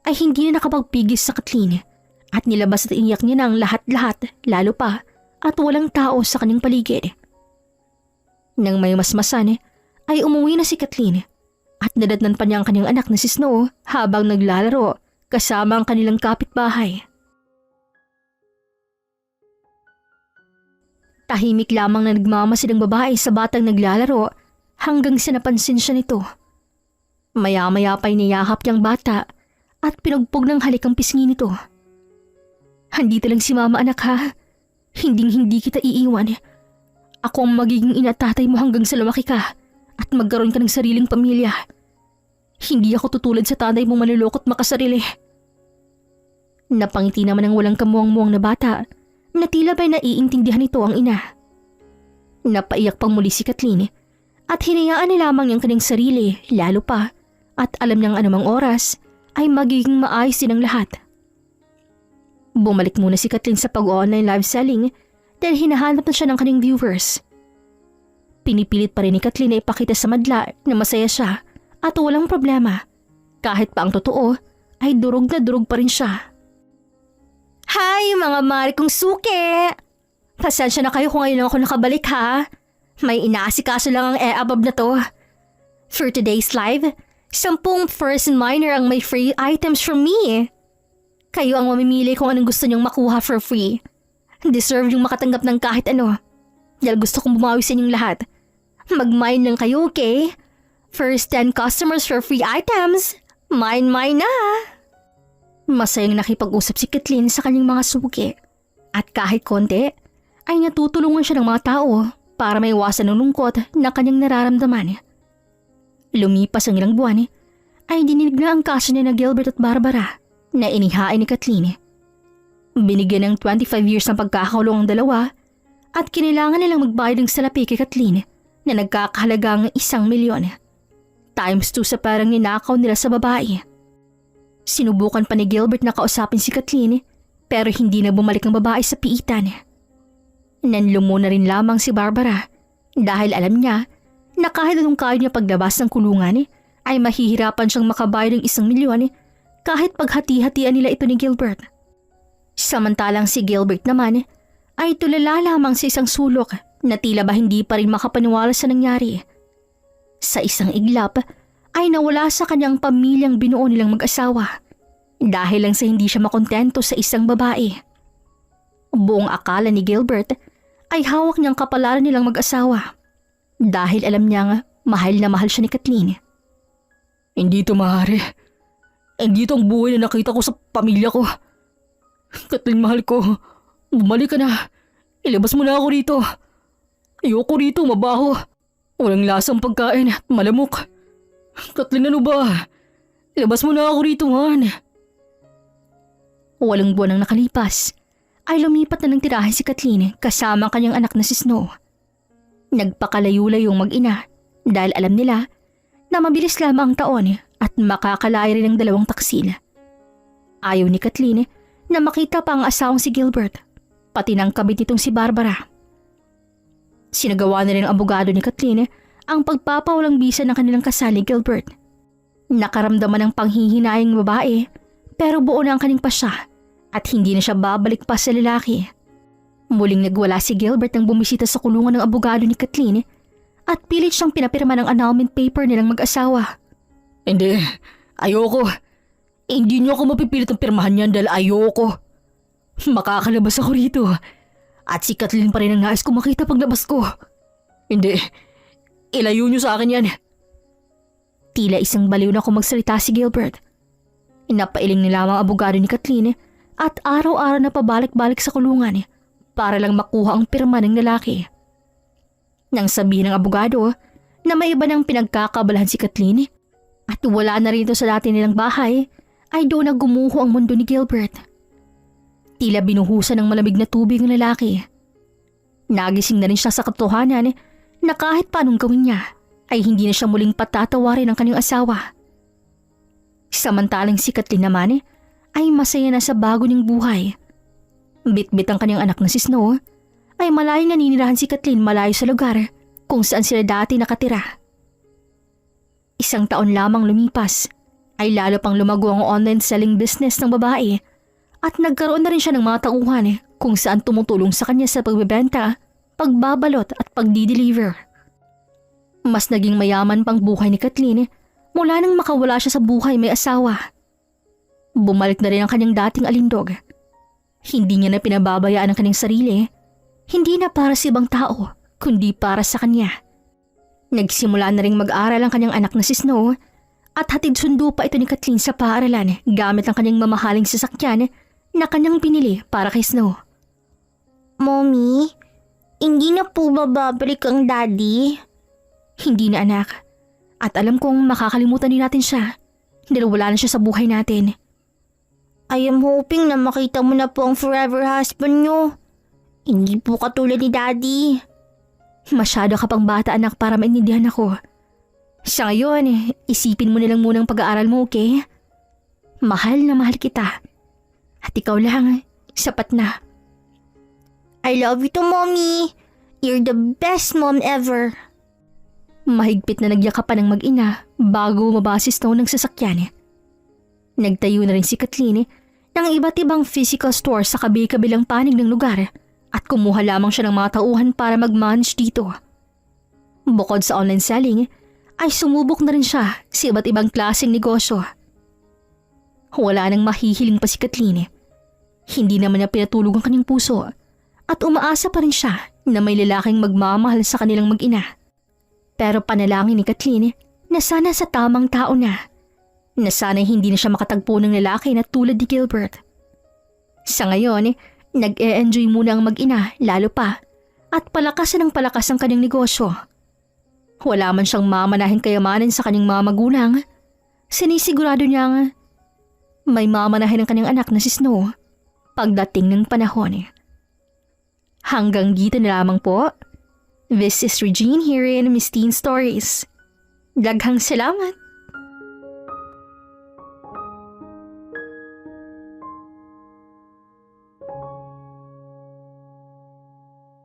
ay hindi na nakapagpigil sa Kathleen at nilabas at iyak niya na ang lahat-lahat lalo pa at walang tao sa kanyang paligid. Nang may masmasan ay umuwi na si Kathleen at nadatnan pa niya ang kanyang anak na si Snow habang naglalaro kasama ang kanilang kapitbahay. Tahimik lamang na nagmamasid ang babae sa batang naglalaro hanggang sa napansin siya nito. Maya-maya pa'y niyahap niyang bata at pinugpog ng halik ang pisngi nito. Handito lang si mama anak ha. Hinding-hindi kita iiwan. Ako ang magiging ina at tatay mo hanggang sa lumaki ka at magkaroon ka ng sariling pamilya. Hindi ako tutulad sa tatay mong manluloko at makasarili. Napangiti naman ang walang kamuwang-muwang na bata na tila ba'y naiintindihan nito ang ina. Napaiyak pang muli si Kathleen at hinayaan na lamang niyang kanyang sarili lalo pa at alam niyang anumang oras ay magiging maayos din ang lahat. Bumalik muna si Kathleen sa pag-online live selling dahil hinahanap na siya ng kanyang viewers. Pinipilit pa rin ni Kathleen na ipakita sa madla na masaya siya at walang problema kahit pa ang totoo ay durog na durog pa rin siya. Hi mga mari kong suki! Pasensya na kayo kung ngayon lang ako nakabalik ha. May inaasikaso lang ang above na to. For today's live, 10 first and minor ang may free items from me. Kayo ang mamimili kung anong gusto niyong makuha for free. Deserve yung makatanggap ng kahit ano. Dahil gusto kong bumawi sa inyong lahat. Mag-mine lang kayo, okay? First 10 customers for free items. Mine na! Masayang nakipag-usap si Kathleen sa kanyang mga suki. At kahit konti, ay natutulungan siya ng mga tao para maiwasan ang lungkot na kanyang nararamdaman. Lumipas ang ilang buwan, ay dininig na ang kaso niya na Gilbert at Barbara na inihain ni Kathleen. Binigyan ng 25 years ng pagkakakulong ang dalawa at kinailangan nilang magbayad ng salapi kay Kathleen na nagkakahalagang 1,000,000. Times 2 sa parang ninakaw nila sa babae. Sinubukan pa ni Gilbert na kausapin si Kathleen pero hindi na bumalik ang babae sa piitan. Nanlumo na rin lamang si Barbara dahil alam niya na kahit anong kaya niya paglabas ng kulungan ay mahihirapan siyang makabayad ng 1,000,000 kahit paghati-hatian nila ito ni Gilbert. Samantalang si Gilbert naman ay tulala lamang sa isang sulok na tila ba hindi pa rin makapaniwala sa nangyari. Sa isang iglap ay nawala sa kanyang pamilyang binuo nilang mag-asawa dahil lang sa hindi siya makontento sa isang babae. Buong akala ni Gilbert ay hawak niyang kapalaran nilang mag-asawa dahil alam niyang mahal na mahal siya ni Kathleen. Hindi ito maaari. Hindi ito ang buhay na nakita ko sa pamilya ko. Kathleen, mahal ko. Bumalik ka na. Ilabas mo na ako rito. Ayoko rito, mabaho. Walang lasang pagkain at malamok. Kathleen, ano ba? Ilabas mo na ako rito, man. Walang buwan ang nakalipas ay lumipat na ng tirahe si Kathleen kasama ang kanyang anak na si Snow. Nagpakalayo-layong mag-ina dahil alam nila na mabilis lamang ang taon at makakalaya rin ang dalawang taksil. Ayaw ni Kathleen na makita pa ang asawang si Gilbert, pati ng kabit nitong si Barbara. Sinagawa na rin ang abogado ni Kathleen ang pagpapawalang bisa ng kanilang kasal ni Gilbert. Nakaramdaman ng panghihinayang babae pero buo na ang kanyang pasya at hindi na siya babalik pa sa lalaki. Muling nagwala si Gilbert nang bumisita sa kulungan ng abogado ni Kathleen at pilit siyang pinapirma ng annulment paper nilang mag-asawa. Hindi. Ayoko. Hindi niyo ako mapipilit ang pirmahan yan dahil ayoko. Makakalabas ako rito. At si Kathleen pa rin ang nais ko makita paglabas ko. Hindi. Ilayo niyo sa akin yan. Tila isang baliw na kung magsalita si Gilbert. Inapailing ni lamang abogado ni Kathleen at araw-araw na pabalik-balik sa kulungan para lang makuha ang pirma ng lalaki. Nang sabihin ng abogado na may iba ng pinagkakabalahan si Kathleen at wala na rito sa dati nilang bahay, ay doon na gumuho ang mundo ni Gilbert. Tila binuhusan ng malamig na tubig ang lalaki. Nagising na rin siya sa katotohanan na kahit paanong gawin niya ay hindi na siya muling patatawarin ang kanyang asawa. Samantalang si Kathleen naman ay masaya na sa bago niyang buhay. Bit-bit ang kanyang anak na si Snow ay malayong naninirahan si Kathleen malayo sa lugar kung saan sila dati nakatira. Isang taon lamang lumipas ay lalo pang lumago ang online selling business ng babae at nagkaroon na rin siya ng mga tauhan kung saan tumutulong sa kanya sa pagbebenta, pagbabalot at pagdi-deliver. Mas naging mayaman pang buhay ni Kathleen mula nang makawala siya sa buhay may asawa. Bumalik na rin ang kanyang dating alindog. Hindi niya na pinababayaan ang kanyang sarili, hindi na para sa ibang tao, kundi para sa kanya. Nagsimula na rin mag-aral ang kanyang anak na si Snow at hatid sundo pa ito ni Kathleen sa paaralan gamit ang kanyang mamahaling sasakyan na kanyang pinili para kay Snow. Mommy, hindi na po ba babalik ang daddy? Hindi na, anak. At alam kong makakalimutan din natin siya dahil wala na siya sa buhay natin. I am hoping na makita mo na po ang forever husband nyo. Hindi po katulad ni daddy. Masyado ka pang bata, anak, para maintindihan ako. Sa ngayon, isipin mo nilang munang pag-aaral mo, okay? Mahal na mahal kita. At ikaw lang, sapat na. I love you too, Mommy. You're the best mom ever. Mahigpit na nagyakapan ng mag-ina bago mababa si Snow ng sasakyan. Nagtayo na rin si Kathleen ng iba't ibang physical store sa kabi-kabilang panig ng lugar at kumuha lamang siya ng mga tauhan para mag-manage dito. Bukod sa online selling, ay sumubok na rin siya sa iba't ibang klaseng negosyo. Wala nang mahihiling pa si Kathleen. Hindi naman niya pinatulog ang kanyang puso at umaasa pa rin siya na may lalaking magmamahal sa kanilang mag-ina. Pero panalangin ni Kathleen na sana sa tamang tao na sana hindi na siya makatagpo ng lalaki na tulad ni Gilbert. Sa ngayon, nag-e-enjoy muna ang mag-ina lalo pa at palakasan ng palakas ang kanyang negosyo. Wala man siyang mamanahin kayamanan sa kanyang mga magulang, sinisigurado niyang may mamanahin ang kanyang anak na si Snow pagdating ng panahon. Hanggang dito na lamang po. This is Regine here in Miss Teen Stories. Daghang salamat!